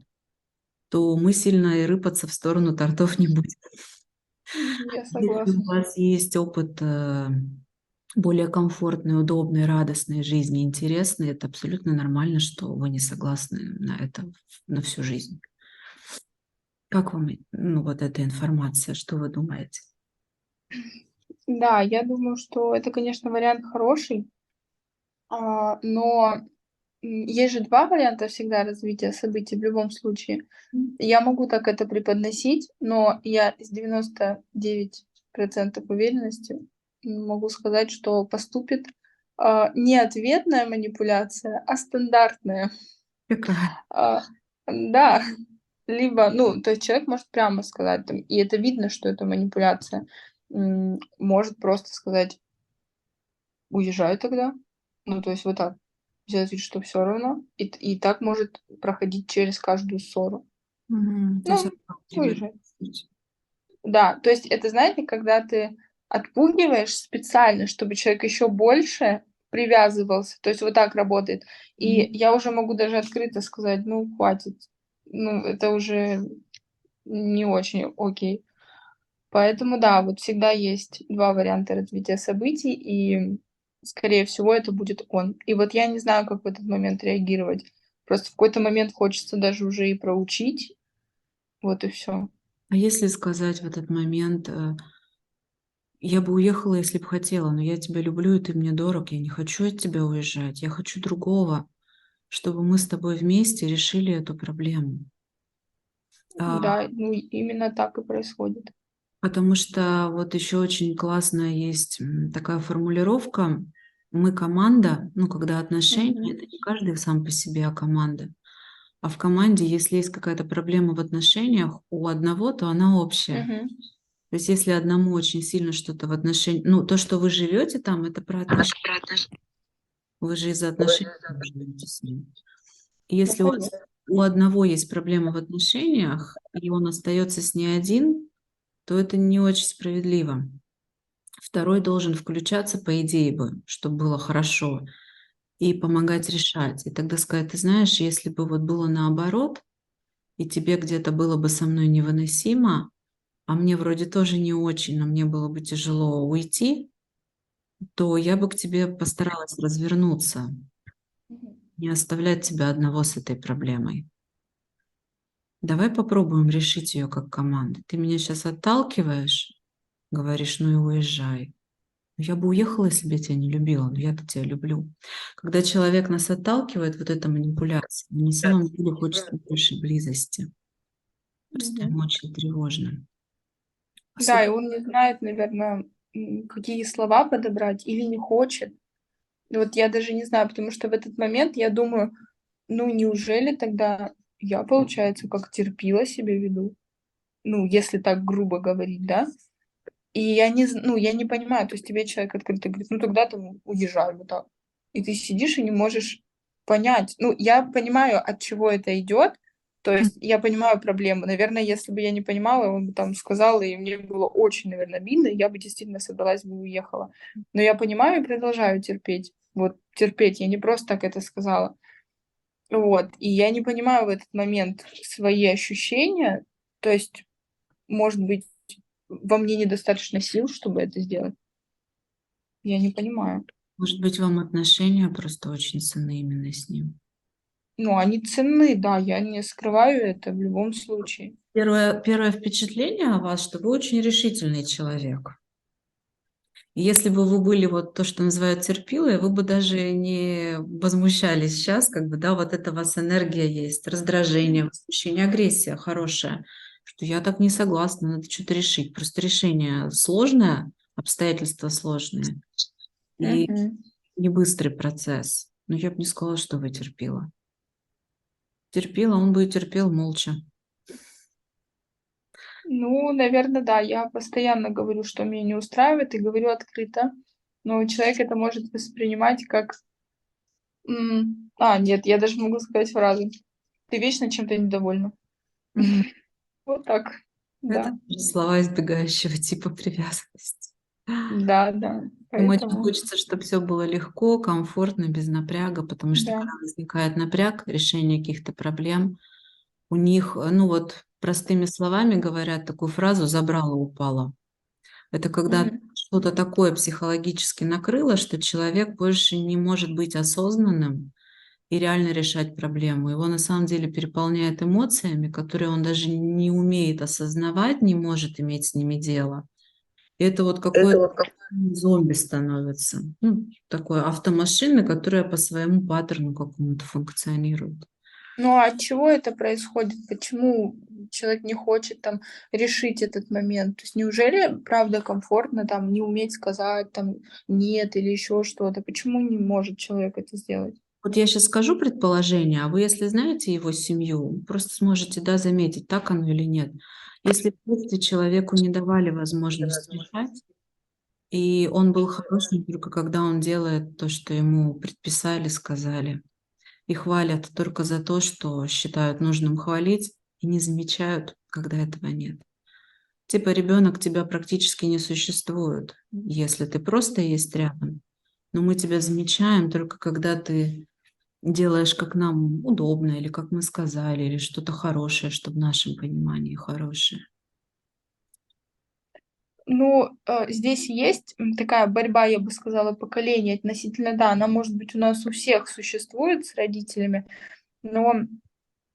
то мы сильно и рыпаться в сторону тортов не будем. Я Если у согласна. вас есть опыт более комфортной, удобной, радостной жизни, интересной, это абсолютно нормально, что вы не согласны на это на всю жизнь. Как вам, ну, вот эта информация, что вы думаете? Да, я думаю, что это, конечно, вариант хороший, но, есть же 2 варианта всегда развития событий в любом случае. Я могу так это преподносить, но я с 99% уверенностью могу сказать, что поступит, не ответная манипуляция, а стандартная. Какая? А, да, либо, ну, то есть человек может прямо сказать там, и это видно, что это манипуляция. Может просто сказать: "Уезжай тогда". Ну, то есть вот так. Сделать вид, что все равно. И так может проходить через каждую ссору. То есть Ну, отталкивает. уезжай. Да, то есть это, знаете, когда ты отпугиваешь специально, чтобы человек еще больше привязывался. То есть вот так работает. И Мгм. я уже могу даже открыто сказать: "Ну, хватит". Ну, это уже не очень окей. Поэтому да, вот всегда есть 2 варианта развития событий, и, скорее всего, это будет он. И вот я не знаю, как в этот момент реагировать. Просто в какой-то момент хочется даже уже и проучить. Вот и все. А если сказать в этот момент, я бы уехала, если бы хотела, но я тебя люблю, и ты мне дорог, я не хочу от тебя уезжать, я хочу другого, чтобы мы с тобой вместе решили эту проблему. А, Да, ну, именно так и происходит. Потому что вот еще очень классная есть такая формулировка: мы команда, ну, когда отношения, Мгм. это не каждый сам по себе, а команда. А в команде, если есть какая-то проблема в отношениях у одного, то она общая. Мгм. То есть если одному очень сильно что-то в отношениях, ну, то, что вы живете там, это про отношения. Вы же из-за отношений живете с ним. И Ну, если у вас конечно. у одного есть проблема в отношениях, и он остается с ней один, то это не очень справедливо. Второй должен включаться, по идее бы, чтобы было хорошо, и помогать решать. И тогда сказать: ты знаешь, если бы вот было наоборот, и тебе где-то было бы со мной невыносимо, а мне вроде тоже не очень, но мне было бы тяжело уйти, то я бы к тебе постаралась развернуться, Мгм. не оставлять тебя одного с этой проблемой. Давай попробуем решить ее как команда. Ты меня сейчас отталкиваешь, говоришь: ну и уезжай. Я бы уехала, если бы я тебя не любила, но я-то тебя люблю. Когда человек нас отталкивает, вот эта манипуляция, на самом деле хочется больше близости. Просто Мгм. ему очень тревожно. Да, и Особенно он не знает, наверное, какие слова подобрать или не хочет. И вот я даже не знаю, потому что в этот момент я думаю, ну неужели тогда я, получается, как терпила себя веду? Ну, если так грубо говорить, да? И я не, ну, я не понимаю, то есть тебе человек открыто говорит, ну тогда там уезжай вот так. И ты сидишь и не можешь понять. Ну, я понимаю, от чего это идет, то есть я понимаю проблему. Наверное, если бы я не понимала, он бы там сказал, и мне было очень, наверное, обидно, и я бы действительно собралась бы и уехала. Но я понимаю и продолжаю терпеть. Вот терпеть, я не просто так это сказала. Вот, и я не понимаю в этот момент свои ощущения, то есть, может быть, во мне недостаточно сил, чтобы это сделать. Я не понимаю. может быть, вам отношения просто очень ценны именно с ним. Ну, они ценны, да, я не скрываю это в любом случае. Первое впечатление о вас, что вы очень решительный человек. И если бы вы были вот то, что называют терпилой, вы бы даже не возмущались сейчас, как бы, да, вот это у вас энергия есть, раздражение, возмущение, агрессия хорошая, что я так не согласна, надо что-то решить. Просто решение сложное, обстоятельства сложные и Мгм. не быстрый процесс. Но я бы не сказала, что вы терпила. Терпила, он бы и терпел молча. Ну, наверное, да, я постоянно говорю, что меня не устраивает, и говорю открыто, но человек это может воспринимать как... нет, я даже могу сказать фразу. Ты вечно чем-то недовольна. Мгм. Вот так, Это да. тоже слова избегающего типа привязанности. Да, да, Им очень поэтому, хочется, чтобы все было легко, комфортно, без напряга, потому что да. когда возникает напряг, решение каких-то проблем, у них, ну вот простыми словами говорят такую фразу «забрало, упало». Это когда Мгм. что-то такое психологически накрыло, что человек больше не может быть осознанным и реально решать проблему. Его на самом деле переполняет эмоциями, которые он даже не умеет осознавать, не может иметь с ними дело. И это вот какое-то зомби становится. Ну, такой автомашины, которая по своему паттерну какому-то функционирует. Ну, а от чего это происходит? Почему человек не хочет там решить этот момент? То есть неужели правда комфортно там не уметь сказать там нет или еще что-то? Почему не может человек это сделать? Вот я сейчас скажу предположение, а вы, если знаете его семью, просто сможете, да, заметить, так оно или нет. Если в детстве человеку не давали возможность решать, и он был хорошим только когда он делает то, что ему предписали, сказали, и хвалят только за то, что считают нужным хвалить, и не замечают, когда этого нет. Типа ребенок тебя практически не существует, если ты просто есть рядом. Но мы тебя замечаем только когда ты делаешь, как нам удобно, или как мы сказали, или что-то хорошее, что в нашем понимании хорошее. Ну, здесь есть такая борьба, я бы сказала, поколений относительно, да, она может быть у нас у всех существует с родителями, но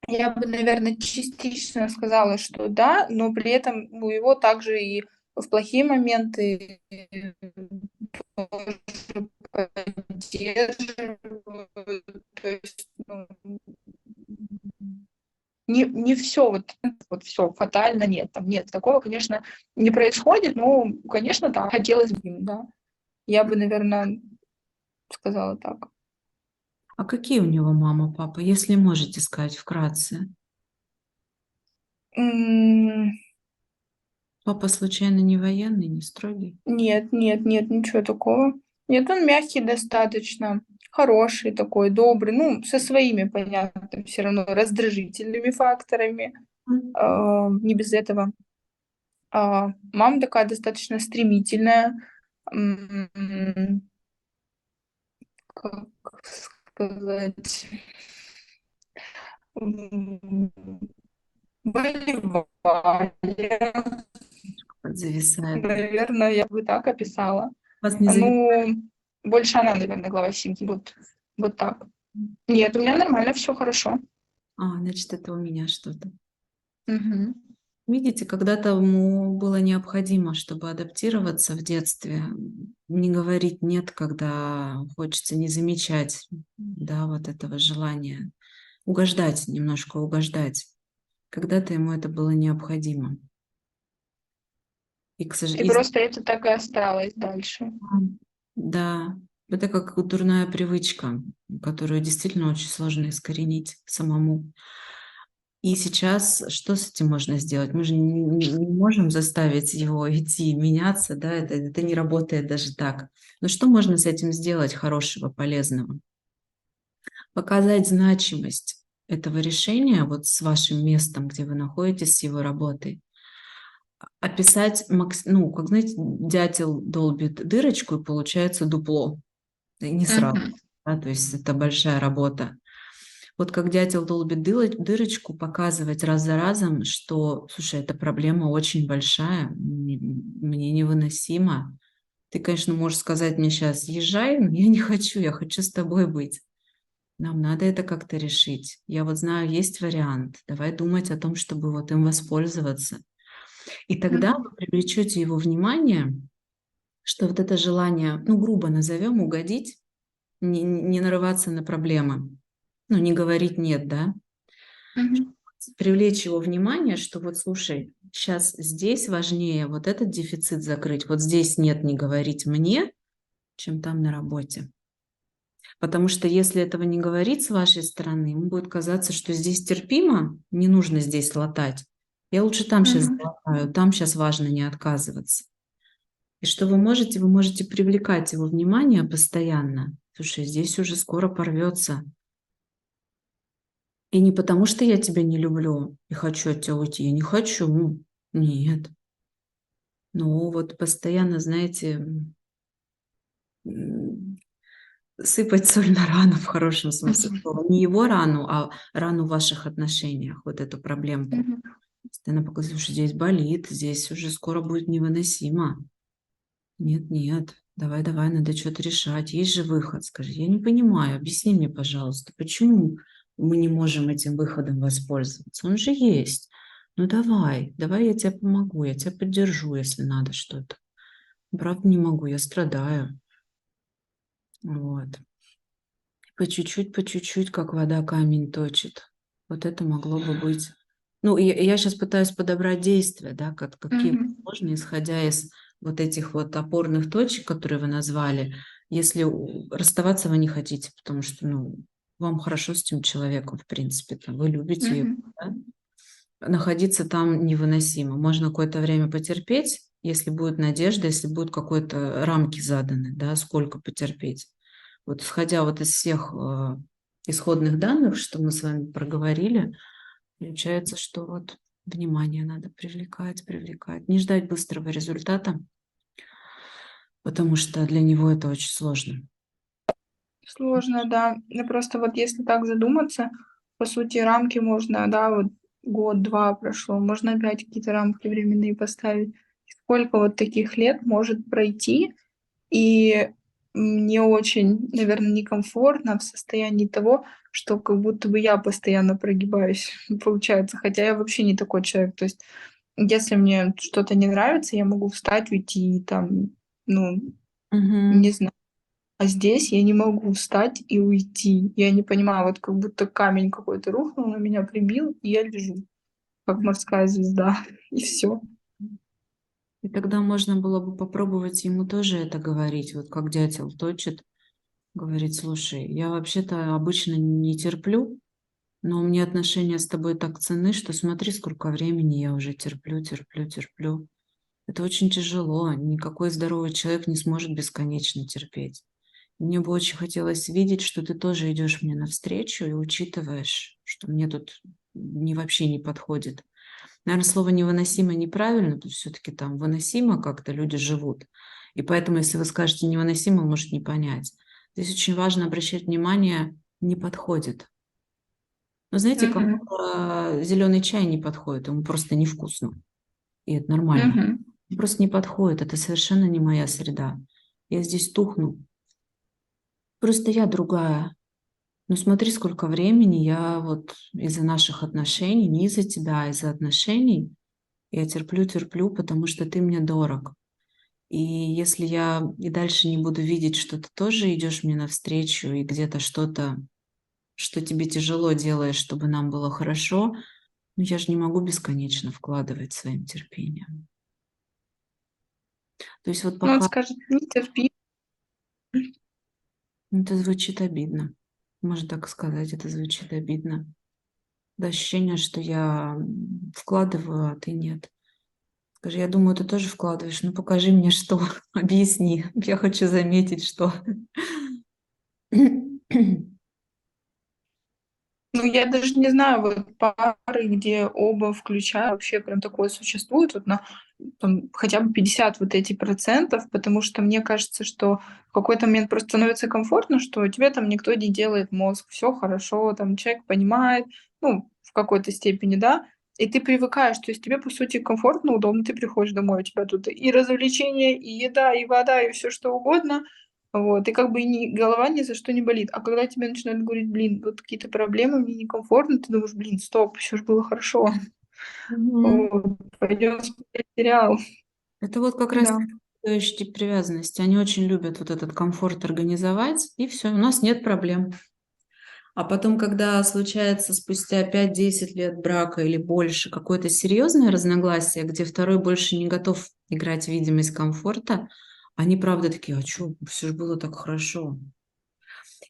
я бы, наверное, частично сказала, что да, но при этом у его также и в плохие моменты тоже поддерживают. То есть, ну, не все вот все фатально, нет, там нет, такого, конечно, не происходит, но, конечно, да, хотелось бы, да. Я бы, наверное, сказала так. А какие у него мама, папа, если можете сказать вкратце? М, Папа случайно не военный, не строгий? нет, нет, нет, ничего такого. Нет, он мягкий достаточно. хороший такой, добрый, ну, со своими, понятно, все равно раздражительными факторами, не без этого. Мама такая достаточно стремительная, м, как сказать, м, волевая, Зависает. наверное, я бы так описала. Вас не зависает? Ну, больше она, наверное, глава семьи, вот так. Нет, у меня нормально, все хорошо. Значит, это у меня что-то. Мгм. Видите, когда-то ему было необходимо, чтобы адаптироваться в детстве, не говорить «нет», когда хочется, не замечать, да, вот этого желания угождать, немножко угождать. Когда-то ему это было необходимо. И, к И сожалению, просто это так и осталось дальше. да, это как дурная привычка, которую действительно очень сложно искоренить самому. И сейчас что с этим можно сделать? Мы же не можем заставить его идти, меняться, да, это не работает даже так. Но что можно с этим сделать хорошего, полезного? Показать значимость этого решения вот с вашим местом, где вы находитесь, с его работой. Описать, ну, как знаете, дятел долбит дырочку, и получается дупло. И не сразу, Мгм. да, то есть это большая работа. Вот как дятел долбит дырочку, показывать раз за разом, что, слушай, эта проблема очень большая, мне невыносимо. Ты, конечно, можешь сказать мне сейчас, езжай, но я не хочу, я хочу с тобой быть. Нам надо это как-то решить. Я вот знаю, есть вариант. Давай думать о том, чтобы вот им воспользоваться. И тогда Мгм. вы привлечете его внимание, что вот это желание, ну, грубо назовем, угодить, не нарываться на проблемы, ну, не говорить «нет», да, Мгм. привлечь его внимание, что вот, слушай, сейчас здесь важнее вот этот дефицит закрыть, вот здесь «нет» не говорить мне, чем там на работе. Потому что если этого не говорить с вашей стороны, ему будет казаться, что здесь терпимо, не нужно здесь латать. Я лучше там сейчас Мгм. залатаю, там сейчас важно не отказываться. И что вы можете привлекать его внимание постоянно. Слушай, здесь уже скоро порвется. И не потому, что я тебя не люблю и хочу от тебя уйти. Я не хочу. Нет. Но вот постоянно, знаете, м, сыпать соль на рану в хорошем смысле Мгм. слова. Не его рану, а рану в ваших отношениях, вот эту проблемку. Мгм. Постоянно показываю, что здесь болит, здесь уже скоро будет невыносимо. Нет, нет, давай, давай, надо что-то решать. Есть же выход, скажи. Я не понимаю, объясни мне, пожалуйста, почему мы не можем этим выходом воспользоваться? Он же есть. Ну давай, давай я тебе помогу, я тебя поддержу, если надо что-то. Правда не могу, я страдаю. Вот. По чуть-чуть, как вода камень точит. Вот это могло бы быть. Ну, я сейчас пытаюсь подобрать действия, да, какие Мгм. можно, исходя из вот этих вот опорных точек, которые вы назвали. Если расставаться вы не хотите, потому что, ну, вам хорошо с этим человеком, в принципе, там, вы любите его, Мгм. да? Находиться там невыносимо. Можно какое-то время потерпеть, если будет надежда, если будут какой-то рамки заданы, да, сколько потерпеть. Вот исходя вот из всех исходных данных, что мы с вами проговорили, получается, что вот внимание надо привлекать, привлекать. Не ждать быстрого результата, потому что для него это очень сложно. Сложно, да. Ну, просто вот если так задуматься, по сути, рамки можно, да, вот год-два прошло, можно опять какие-то рамки временные поставить. Сколько вот таких лет может пройти, и мне очень, наверное, некомфортно в состоянии того, что как будто бы я постоянно прогибаюсь, получается, хотя я вообще не такой человек. То есть, если мне что-то не нравится, я могу встать, уйти, там, ну, не Мгм. знаю. А здесь я не могу встать и уйти. Я не понимаю, вот как будто камень какой-то рухнул на меня, прибил, и я лежу, как морская звезда, и все. И тогда можно было бы попробовать ему тоже это говорить, вот как дятел точит, говорит, слушай, я вообще-то обычно не терплю, но мне отношения с тобой так ценны, что смотри, сколько времени я уже терплю, терплю, терплю. Это очень тяжело. Никакой здоровый человек не сможет бесконечно терпеть. Мне бы очень хотелось видеть, что ты тоже идешь мне навстречу и учитываешь, что мне тут вообще не подходит. Наверное, слово невыносимо неправильно, то есть все-таки там выносимо как-то люди живут. И поэтому, если вы скажете невыносимо, может не понять. Здесь очень важно обращать внимание, не подходит. Но знаете, Мгм. кому-то зеленый чай не подходит, ему просто невкусно. И это нормально. Мгм. Просто не подходит, это совершенно не моя среда. Я здесь тухну. Просто я другая. Ну смотри, сколько времени я вот из-за наших отношений, не из-за тебя, а из-за отношений, я терплю, потому что ты мне дорог. И если я и дальше не буду видеть, что ты тоже идешь мне навстречу и где-то что-то, что тебе тяжело делаешь, чтобы нам было хорошо, ну я же не могу бесконечно вкладывать своим терпением. То есть вот Ну, он пока скажет: "Не терпи". это звучит обидно, можно так сказать, это звучит обидно. Да, ощущение, что я вкладываю, а ты нет. Скажи, я думаю, ты тоже вкладываешь. Ну покажи мне, что, объясни. Я хочу заметить, что. Ну, я даже не знаю, вот пары, где оба включают, вообще прям такое существует, вот на там, хотя бы 50 вот эти процентов, потому что мне кажется, что в какой-то момент просто становится комфортно, что тебе там никто не делает мозг, все хорошо, там человек понимает, ну, в какой-то степени, да, и ты привыкаешь, то есть тебе, по сути, комфортно, удобно, ты приходишь домой, у тебя тут и развлечения, и еда, и вода, и все что угодно, вот, и как бы голова ни за что не болит. А когда тебе начинают говорить: "Блин, вот какие-то проблемы, мне некомфортно", ты думаешь: "Блин, стоп, все ж было хорошо". Мгм. Вот, пойдем смотреть сериал. Это вот как раз Да. следующий тип привязанности. Они очень любят вот этот комфорт организовать, и все, у нас нет проблем. А потом, когда случается спустя 5-10 лет брака или больше какое-то серьезное разногласие, где второй больше не готов играть в видимость комфорта, они правда такие: а что, все же было так хорошо.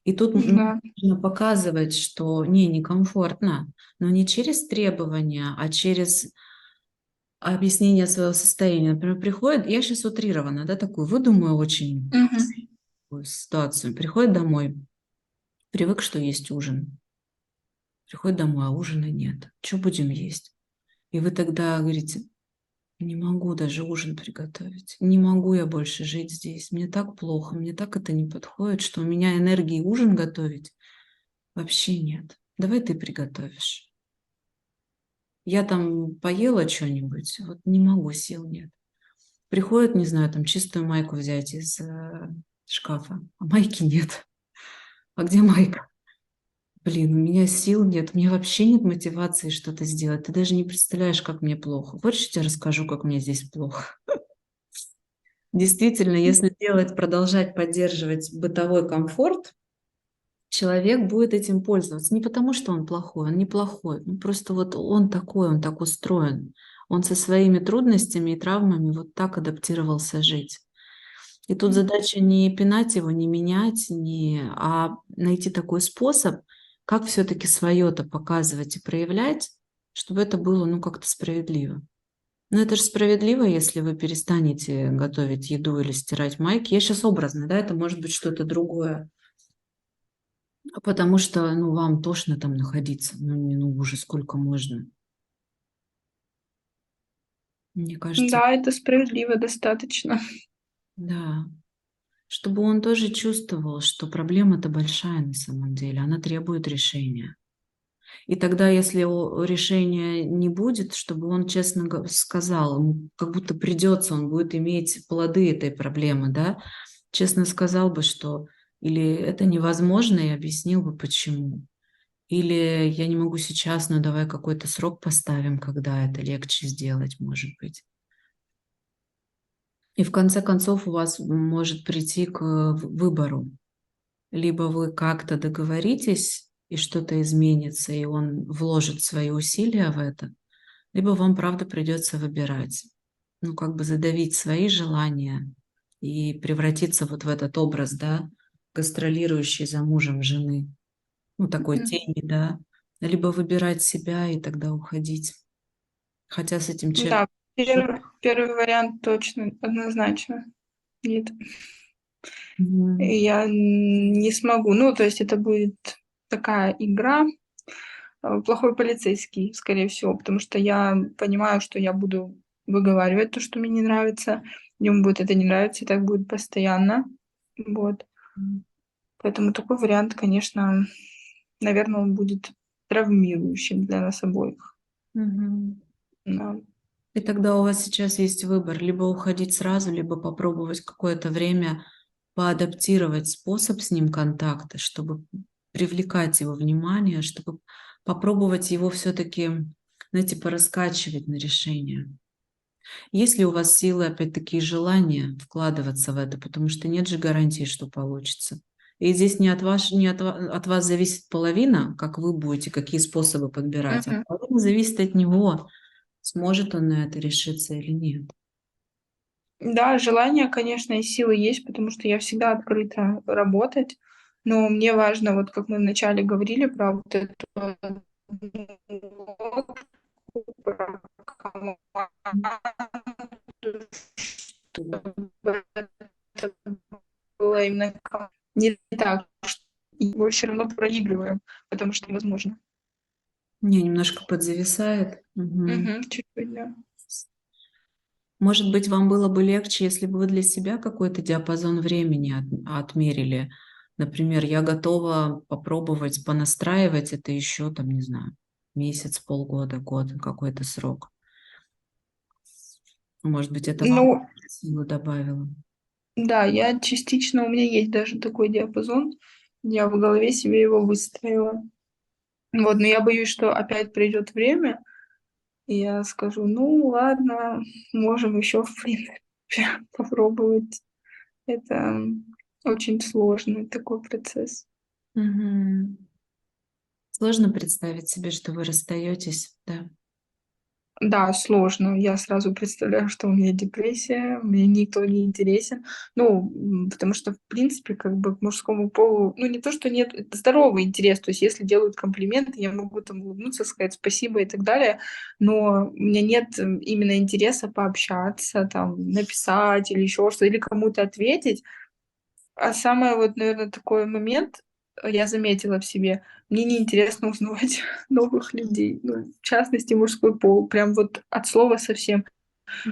И тут Да. нужно показывать, что не, некомфортно, но не через требования, а через объяснение своего состояния. Например, приходит, я сейчас утрированно, да, такую выдумаю очень Мгм. такую ситуацию. Приходит домой, привык, что есть ужин. Приходит домой, а ужина нет. Что будем есть? И вы тогда говорите: не могу даже ужин приготовить. Не могу я больше жить здесь. Мне так плохо, мне так это не подходит, что у меня энергии ужин готовить вообще нет. Давай ты приготовишь. Я там поела что-нибудь, вот не могу, сил нет. Приходит, не знаю, там чистую майку взять из шкафа, а майки нет. А где майка? Блин, у меня сил нет, у меня вообще нет мотивации что-то сделать. Ты даже не представляешь, как мне плохо. Хочешь, я тебе расскажу, как мне здесь плохо? Действительно, если делать, продолжать поддерживать бытовой комфорт, человек будет этим пользоваться. Не потому, что он плохой, он не плохой. Ну, просто вот он такой, он так устроен. Он со своими трудностями и травмами вот так адаптировался жить. И тут задача не пинать его, не менять, а найти такой способ, как все-таки свое-то показывать и проявлять, чтобы это было, ну, как-то справедливо. Но это же справедливо, если вы перестанете готовить еду или стирать майки. Я сейчас образно, да, это может быть что-то другое. Потому что, ну, вам тошно там находиться. Ну, уже сколько можно. Мне кажется, Да, это справедливо достаточно. да. Чтобы он тоже чувствовал, что проблема-то большая на самом деле, она требует решения. И тогда, если решения не будет, чтобы он честно сказал, ему как будто придется, он будет иметь плоды этой проблемы, да, честно сказал бы, что или это невозможно, и объяснил бы, почему. Или я не могу сейчас, но давай какой-то срок поставим, когда это легче сделать, может быть. И в конце концов у вас может прийти к выбору. Либо вы как-то договоритесь, и что-то изменится, и он вложит свои усилия в это, либо вам, правда, придется выбирать. Ну, как бы задавить свои желания и превратиться вот в этот образ, да, гастролирующей за мужем жены, ну, такой Мгм. тени, да, либо выбирать себя и тогда уходить. Хотя с этим человеком Да, первый вариант точно, однозначно. Нет. Мгм. И я не смогу. Ну, то есть это будет такая игра, плохой полицейский, скорее всего, потому что я понимаю, что я буду выговаривать то, что мне не нравится, ему будет это не нравиться, и так будет постоянно. Вот. Поэтому такой вариант, конечно, наверное, он будет травмирующим для нас обоих. Мгм. Да. И тогда у вас сейчас есть выбор: либо уходить сразу, либо попробовать какое-то время поадаптировать способ с ним контакта, чтобы привлекать его внимание, чтобы попробовать его все-таки, знаете, пораскачивать на решение. Есть ли у вас силы, опять-таки, и желание вкладываться в это, потому что нет же гарантии, что получится. И здесь не от вас зависит половина, как вы будете, какие способы подбирать, а Мгм. половина зависит от него, сможет он на это решиться или нет. Да, желание, конечно, и силы есть, потому что я всегда открыта работать. Но мне важно, вот как мы вначале говорили про вот эту нотку, про команду, чтобы это было именно не так, что его все равно проигрываем, потому что невозможно. Не, немножко подзависает. Мгм. Чуть-чуть, да. Может быть, вам было бы легче, если бы вы для себя какой-то диапазон времени отмерили. Например, я готова попробовать понастраивать это еще, там, не знаю, месяц, полгода, год, какой-то срок. Может быть, это вам Ну, силу добавило. да, я частично, у меня есть даже такой диапазон, я в голове себе его выстроила. Вот, но я боюсь, что опять придет время, и я скажу: "Ну ладно, можем еще, в принципе, попробовать". Это очень сложный такой процесс. Мгм. Сложно представить себе, что вы расстаетесь, да? Да, сложно. Я сразу представляю, что у меня депрессия, мне никто не интересен. Ну, потому что, в принципе, как бы к мужскому полу, ну, не то, что нет, это здоровый интерес. То есть если делают комплименты, я могу там улыбнуться, сказать спасибо и так далее, но у меня нет именно интереса пообщаться, там, написать или еще что-то, или кому-то ответить. А самое вот, наверное, такой момент, я заметила в себе: мне неинтересно узнавать новых людей, ну, в частности, мужской пол, прям вот от слова совсем.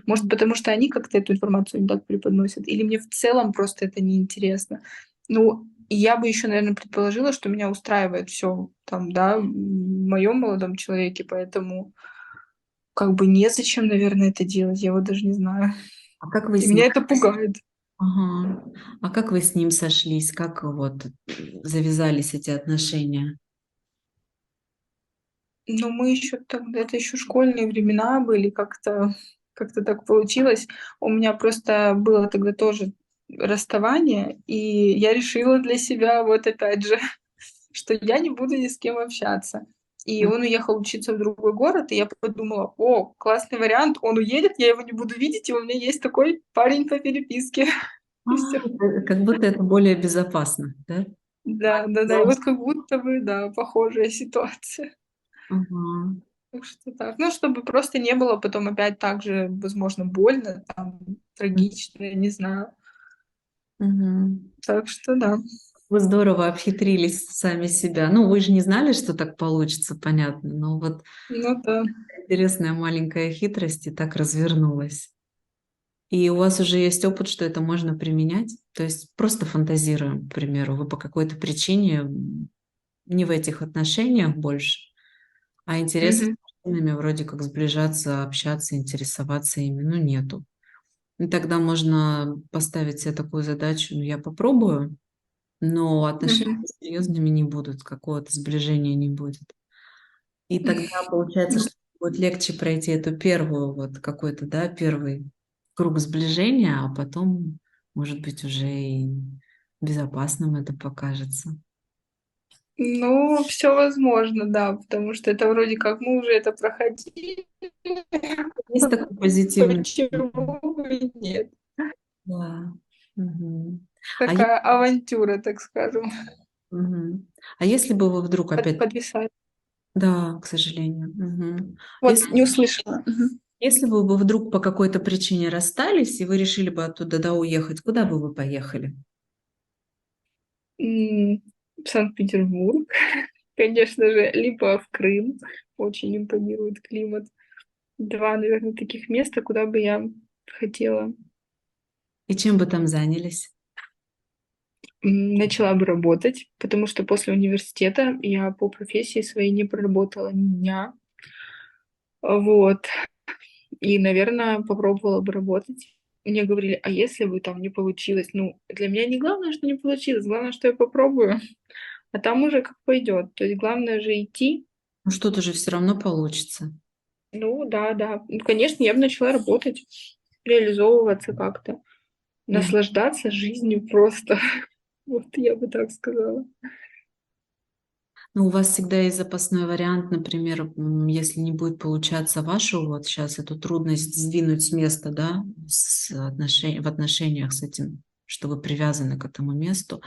Может, Мгм. потому что они как-то эту информацию не так преподносят, или мне в целом просто это неинтересно. Ну, и я бы еще, наверное, предположила, что меня устраивает все там, да, в моем молодом человеке, поэтому как бы незачем, наверное, это делать, я вот даже не знаю. А как вы И с ним? меня это пугает. Ага. А как вы с ним сошлись? Как вот завязались эти отношения? Ну, мы еще тогда, это еще школьные времена были, как-то так получилось. У меня просто было тогда тоже расставание, и я решила для себя, вот опять же, что я не буду ни с кем общаться. И М. он уехал учиться в другой город, и я подумала: "О, классный вариант, он уедет, я его не буду видеть, и у меня есть такой парень по переписке". А, И всё. как будто это более безопасно, да? Да-да-да, и вот как будто бы, да, похожая ситуация. Ага. Так что так. Ну, чтобы просто не было потом опять так же, возможно, больно, там, трагично, я не знаю. Мгм. Так что да. Вы здорово обхитрились сами себя. Ну, вы же не знали, что так получится, понятно, но вот Ну да. интересная маленькая хитрость и так развернулась. И у вас уже есть опыт, что это можно применять? То есть просто фантазируем, к примеру, вы по какой-то причине не в этих отношениях больше, а интереса с Мгм. мужчинами вроде как сближаться, общаться, интересоваться ими, ну, нету. И тогда можно поставить себе такую задачу: ну, я попробую, но отношения Мгм. серьезными не будут, какого-то сближения не будет. И тогда получается, что будет легче пройти эту первую, вот какой-то, да, первый круг сближения, а потом, может быть, уже и безопасным это покажется. Ну, все возможно, да, потому что это вроде как мы уже это проходили. Есть такой позитивный Почему момент. бы и нет? Да. Мгм. А е Такая авантюра, так скажем, Мгм. А если бы вы вдруг опять подвисает. Да, к сожалению. Мгм. Вот, Если не услышала. Мгм. если бы вы вдруг по какой-то причине расстались, и вы решили бы оттуда, да, уехать, куда бы вы поехали? В Санкт-Петербург, конечно же, либо в Крым. Очень импонирует климат. Два, наверное, таких места, куда бы я хотела. И чем бы там занялись? Начала бы работать, потому что после университета я по профессии своей не проработала ни дня. Вот. И, наверное, попробовала бы работать. Мне говорили, а если бы там не получилось? Ну, для меня не главное, что не получилось, главное, что я попробую, а там уже как пойдет. То есть главное же идти. Ну что-то же все равно получится. Ну, да, да. Ну, конечно, я бы начала работать, реализовываться как-то, Мгм. наслаждаться жизнью просто. Вот я бы так сказала. Ну, у вас всегда есть запасной вариант, например, если не будет получаться вашу вот сейчас эту трудность сдвинуть с места, да, в отношениях с этим, что вы привязаны к этому месту,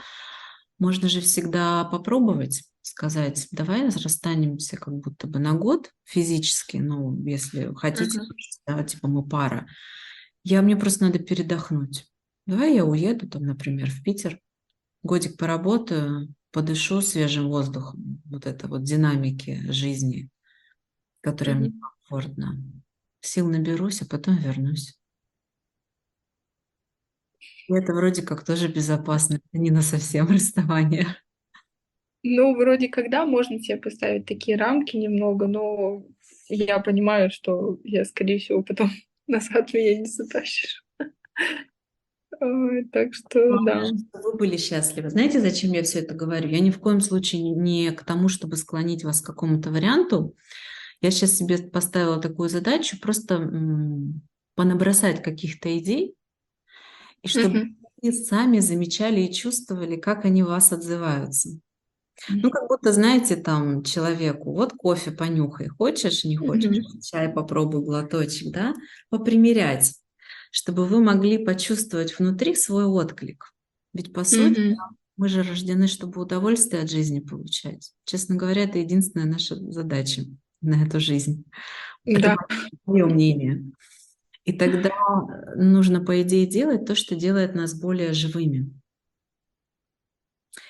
можно же всегда попробовать сказать, давай расстанемся как будто бы на год физически, ну, если хотите, Мгм. да, типа мы пара. Мне просто надо передохнуть. Давай я уеду там, например, в Питер, годик поработаю, подышу свежим воздухом, вот это вот динамики жизни, которая мне Мгм. комфортна. Сил наберусь, а потом вернусь. И это вроде как тоже безопасно, это не на совсем расставание. Ну, вроде когда можно себе поставить такие рамки немного, но я понимаю, что я, скорее всего, потом назад меня не затащишь. Ой, так что Главное, да. чтобы вы были счастливы. Знаете, зачем я все это говорю? Я ни в коем случае не к тому, чтобы склонить вас к какому-то варианту. Я сейчас себе поставила такую задачу просто понабросать каких-то идей, и чтобы Мгм. вы сами замечали и чувствовали, как они в вас отзываются. Ну, Мгм. как будто, знаете, там человеку, вот кофе понюхай, хочешь, не хочешь, Мгм. чай попробуй глоточек, да, попримерять, чтобы вы могли почувствовать внутри свой отклик. Ведь, по сути, Мгм. мы же рождены, чтобы удовольствие от жизни получать. Честно говоря, это единственная наша задача на эту жизнь. Это Да. мое мнение. И тогда нужно, по идее, делать то, что делает нас более живыми.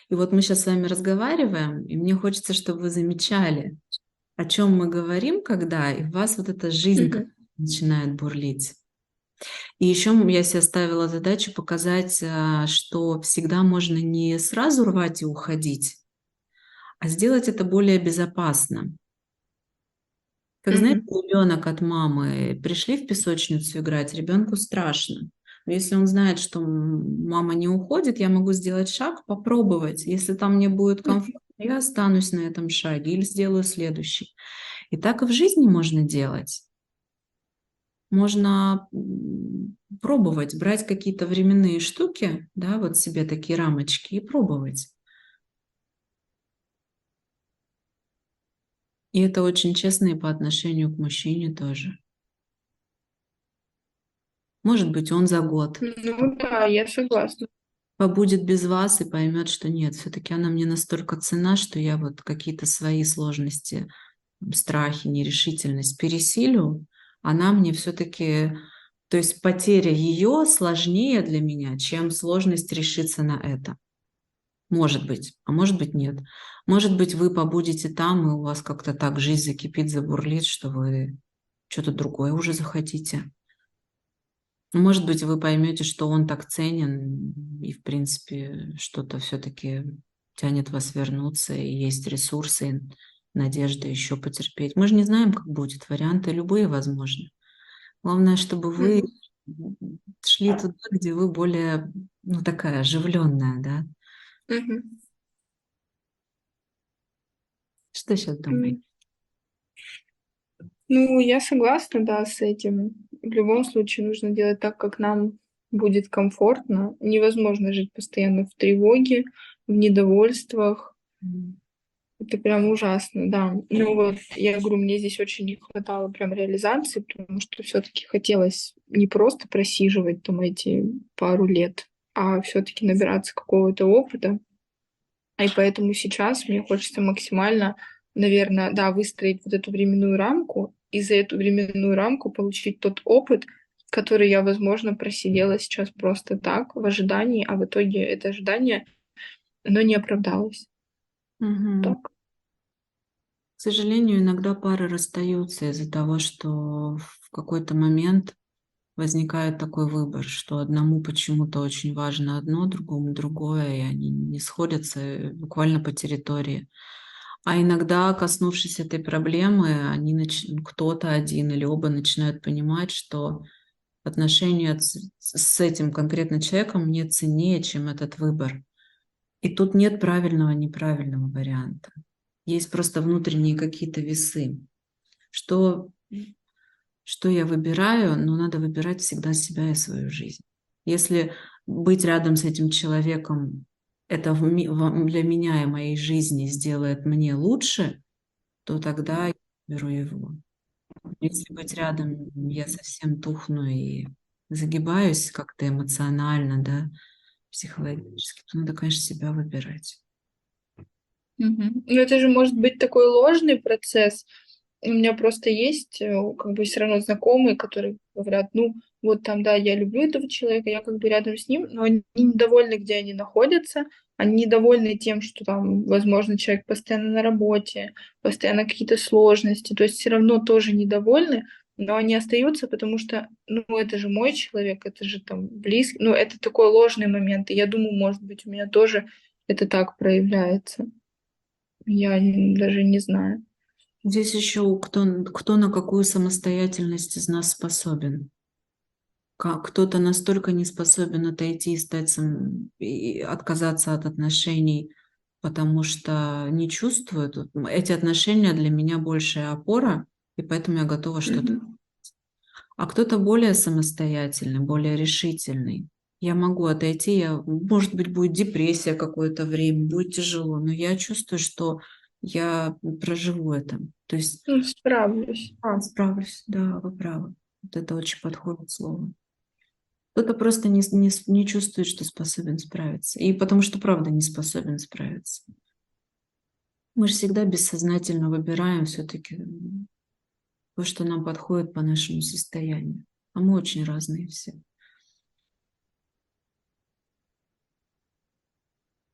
И вот мы сейчас с вами разговариваем, и мне хочется, чтобы вы замечали, о чем мы говорим, когда и в вас вот эта жизнь как Мгм. начинает бурлить. И еще я себе ставила задачу показать, что всегда можно не сразу рвать и уходить, а сделать это более безопасно. Как знаете, Мгм. ребенок от мамы пришли в песочницу играть, ребенку страшно. Но если он знает, что мама не уходит, я могу сделать шаг, попробовать. Если там мне будет комфортно, я останусь на этом шаге или сделаю следующий. И так и в жизни можно делать. Можно пробовать, брать какие-то временные штуки, да, вот себе такие рамочки и пробовать. И это очень честно и по отношению к мужчине тоже. Может быть, он за год Ну да, я согласна. побудет без вас и поймет, что нет, все-таки она мне настолько ценна, что я вот какие-то свои сложности, страхи, нерешительность пересилю, она мне все-таки, то есть потеря ее сложнее для меня, чем сложность решиться на это. Может быть, а может быть нет. Может быть, вы побудете там, и у вас как-то так жизнь закипит, забурлит, что вы что-то другое уже захотите. Может быть, вы поймете, что он так ценен, и, в принципе, что-то все-таки тянет вас вернуться, и есть ресурсы, и надежда еще потерпеть. Мы же не знаем, как будет. Варианты любые возможны. Главное, чтобы вы Мгм. шли туда, где вы более, ну, такая оживленная, да? Мгм. Что сейчас думаете? М. Ну, я согласна, да, с этим. В любом случае нужно делать так, как нам будет комфортно. Невозможно жить постоянно в тревоге, в недовольствах. Это прям ужасно, да. Ну вот, я говорю, мне здесь очень не хватало прям реализации, потому что все-таки хотелось не просто просиживать там эти пару лет, а все-таки набираться какого-то опыта. И поэтому сейчас мне хочется максимально, наверное, да, выстроить вот эту временную рамку и за эту временную рамку получить тот опыт, который я, возможно, просидела сейчас просто так в ожидании, а в итоге это ожидание но не оправдалось. Мгм. Так. К сожалению, иногда пары расстаются из-за того, что в какой-то момент возникает такой выбор, что одному почему-то очень важно одно, другому другое, и они не сходятся буквально по территории. А иногда, коснувшись этой проблемы, кто-то один или оба начинают понимать, что отношения с этим конкретно человеком мне ценнее, чем этот выбор. И тут нет правильного-неправильного варианта. Есть просто внутренние какие-то весы. Что, что я выбираю, но надо выбирать всегда себя и свою жизнь. Если быть рядом с этим человеком, это для меня и моей жизни сделает мне лучше, то тогда я беру его. Если быть рядом, я совсем тухну и загибаюсь как-то эмоционально, да, психологически, то надо, конечно, себя выбирать. Мгм. Ну, это же может быть такой ложный процесс. У меня просто есть, как бы все равно знакомые, которые говорят, ну, вот там, да, я люблю этого человека, я как бы рядом с ним, но они недовольны, где они находятся, они недовольны тем, что там, возможно, человек постоянно на работе, постоянно какие-то сложности, то есть все равно тоже недовольны, но они остаются, потому что, ну, это же мой человек, это же там близкий, ну, это такой ложный момент, и я думаю, может быть, у меня тоже это так проявляется. Я даже не знаю. Здесь еще кто на какую самостоятельность из нас способен. Кто-то настолько не способен отойти и и отказаться от отношений, потому что не чувствует. Вот эти отношения для меня большая опора, и поэтому я готова что-то. Мгм. А кто-то более самостоятельный, более решительный. Я могу отойти, может быть, будет депрессия какое-то время, будет тяжело, но я чувствую, что я проживу это. То есть, Ну, справлюсь. справлюсь, да, вы правы. Вот это очень подходит слово. Кто-то просто не чувствует, что способен справиться. И потому что, правда, не способен справиться. Мы же всегда бессознательно выбираем все-таки то, что нам подходит по нашему состоянию. А мы очень разные все.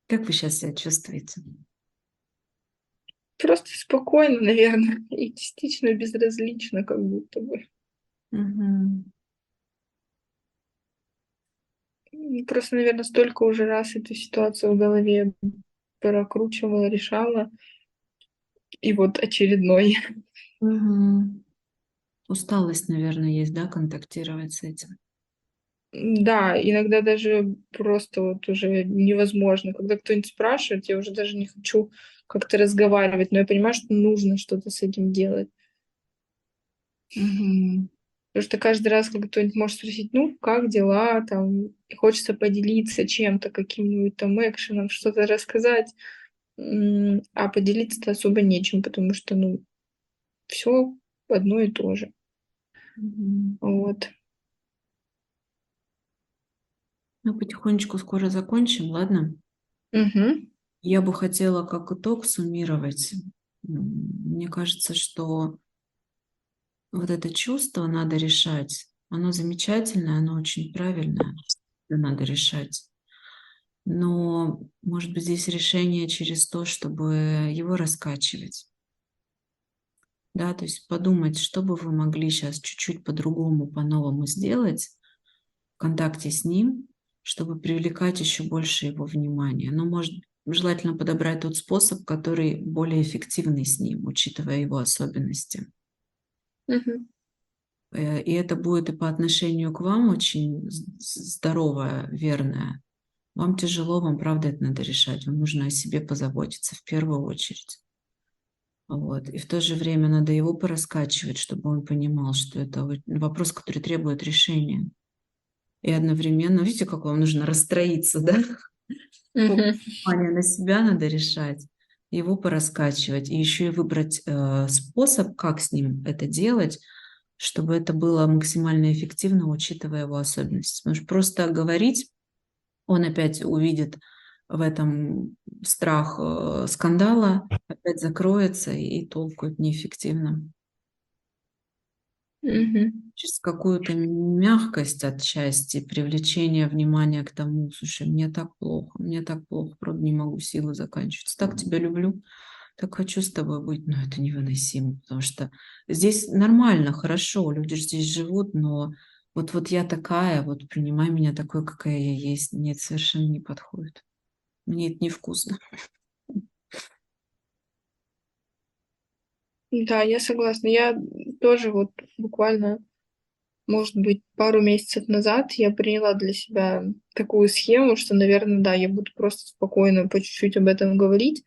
Как вы сейчас себя чувствуете? Просто спокойно, наверное, и частично безразлично, как будто бы. Мгм. Просто, наверное, столько уже раз эту ситуацию в голове прокручивала, решала. И вот очередной. Мгм. Усталость, наверное, есть, да, контактировать с этим? Да, иногда даже просто вот уже невозможно. Когда кто-нибудь спрашивает, я уже даже не хочу как-то разговаривать, но я понимаю, что нужно что-то с этим делать. Мгм. Потому что каждый раз, когда кто-нибудь может спросить, ну, как дела, там, и хочется поделиться чем-то, каким-нибудь там экшеном, что-то рассказать, а поделиться-то особо нечем, потому что, ну, все одно и то же. Мгм. Вот. Мы потихонечку скоро закончим, ладно? Мгм. Я бы хотела как итог суммировать. Мне кажется, что вот это чувство надо решать. Оно замечательное, оно очень правильное, надо решать. Но, может быть, здесь решение через то, чтобы его раскачивать. Да, то есть подумать, что бы вы могли сейчас чуть-чуть по-другому, по-новому сделать в контакте с ним, чтобы привлекать еще больше его внимания. Но, может, желательно подобрать тот способ, который более эффективный с ним, учитывая его особенности. Мгм. И это будет и по отношению к вам очень здоровое, верное. Вам тяжело, вам правда это надо решать. Вам нужно о себе позаботиться в первую очередь. Вот. И в то же время надо его пораскачивать, чтобы он понимал, что это вопрос, который требует решения. И одновременно, видите, как вам нужно расстроиться, да? Сколько Мгм. внимания на себя надо решать, его пораскачивать. И еще и выбрать способ, как с ним это делать, чтобы это было максимально эффективно, учитывая его особенности. Потому что просто говорить, он опять увидит в этом страх скандала, опять закроется, и толку это неэффективно. Мгм. через какую-то мягкость отчасти, привлечение внимания к тому, слушай, мне так плохо, правда не могу, силы заканчиваются. Так тебя люблю, так хочу с тобой быть, но это невыносимо, потому что здесь нормально, хорошо, люди ж здесь живут, но вот я такая, вот принимай меня такой, какая я есть, мне это совершенно не подходит. Мне это невкусно. Да, я согласна. Я тоже вот буквально, может быть, пару месяцев назад я приняла для себя такую схему, что, наверное, да, я буду просто спокойно по чуть-чуть об этом говорить.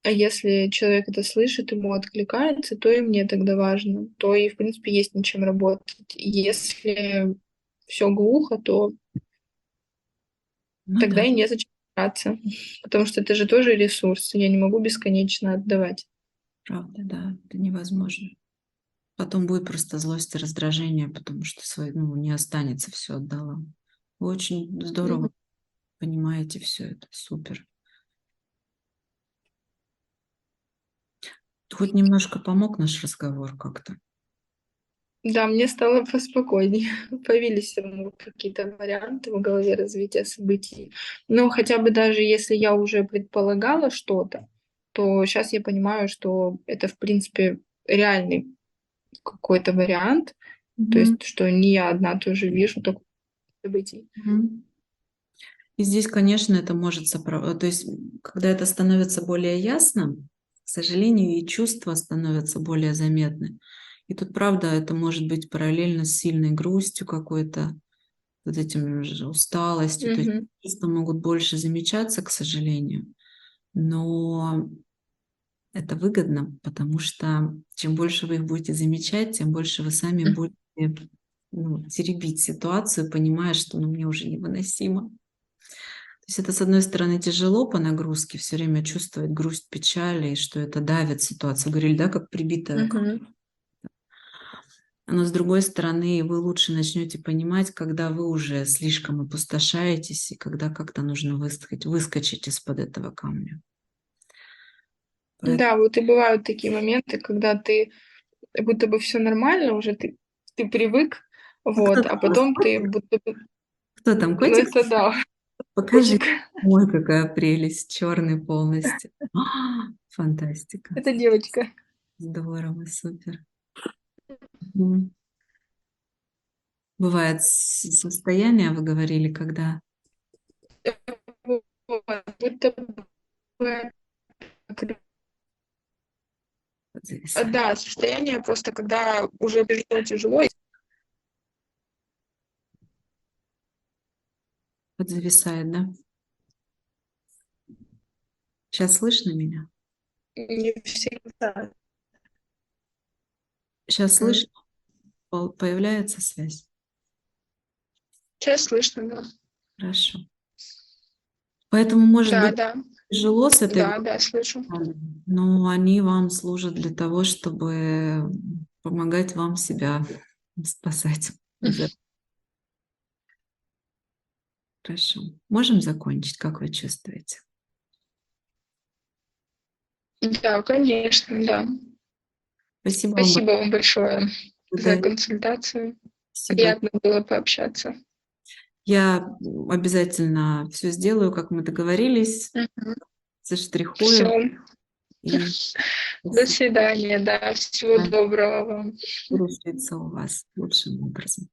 А если человек это слышит, ему откликается, то и мне тогда важно, то и, в принципе, есть над чем работать. Если все глухо, то Ну тогда да, и незачем стараться, потому что это же тоже ресурс, я не могу бесконечно отдавать. правда, да, это невозможно. Потом будет просто злость и раздражение, потому что не останется, все отдала. Вы очень Мгм. здорово понимаете все это, супер. Хоть немножко помог наш разговор как-то. Да, мне стало поспокойнее. Появились всё равно какие-то варианты в голове развития событий. Но хотя бы даже если я уже предполагала что-то, то сейчас я понимаю, что это, в принципе, реальный какой-то вариант. То Мгм, есть, что не я одна тоже вижу такое событий. мгм. И здесь, конечно, это может то есть, когда это становится более ясным, к сожалению, и чувства становятся более заметны. И тут, правда, это может быть параллельно с сильной грустью какой-то, вот этим же усталостью. То есть Мгм. чувства могут больше замечаться, к сожалению. Но это выгодно, потому что чем больше вы их будете замечать, тем больше вы сами будете, теребить ситуацию, понимая, что, мне уже невыносимо. То есть это, с одной стороны, тяжело по нагрузке, все время чувствовать грусть, печаль, и что это давит ситуацию. Говорили, да, как прибитая к. Мгм. Но с другой стороны, вы лучше начнете понимать, когда вы уже слишком опустошаетесь, и когда как-то нужно выскочить из-под этого камня. Поэт Да, вот и бывают такие моменты, когда ты как будто бы все нормально уже, ты привык, А кто вот, а там у вас? потом ты будто бы Кто там, ну, котик? это да, Покажи. котик. Ой, какая прелесть, черный полностью. Фантастика. Это девочка. Здорово, супер. Мгм. Бывает состояние, вы говорили, когда Вот, будто бы зависает. да, состояние просто, когда уже тяжело, Подзависает, да? Сейчас слышно меня? не всегда. Сейчас М. слышно? Появляется связь? Щас слышно, да. Хорошо. Поэтому, может Да, быть, да, тяжело с этой да, да, слышу. но они вам служат для того, чтобы помогать вам себя спасать. Хорошо. Можем закончить, как вы чувствуете? Да, конечно, да. Спасибо вам Спасибо вам большое за большое. консультацию. Спасибо. Приятно было пообщаться. Я обязательно все сделаю, как мы договорились, заштрихую Все. и До спасибо. свидания, да. Всего доброго вам. Решится у вас лучшим образом.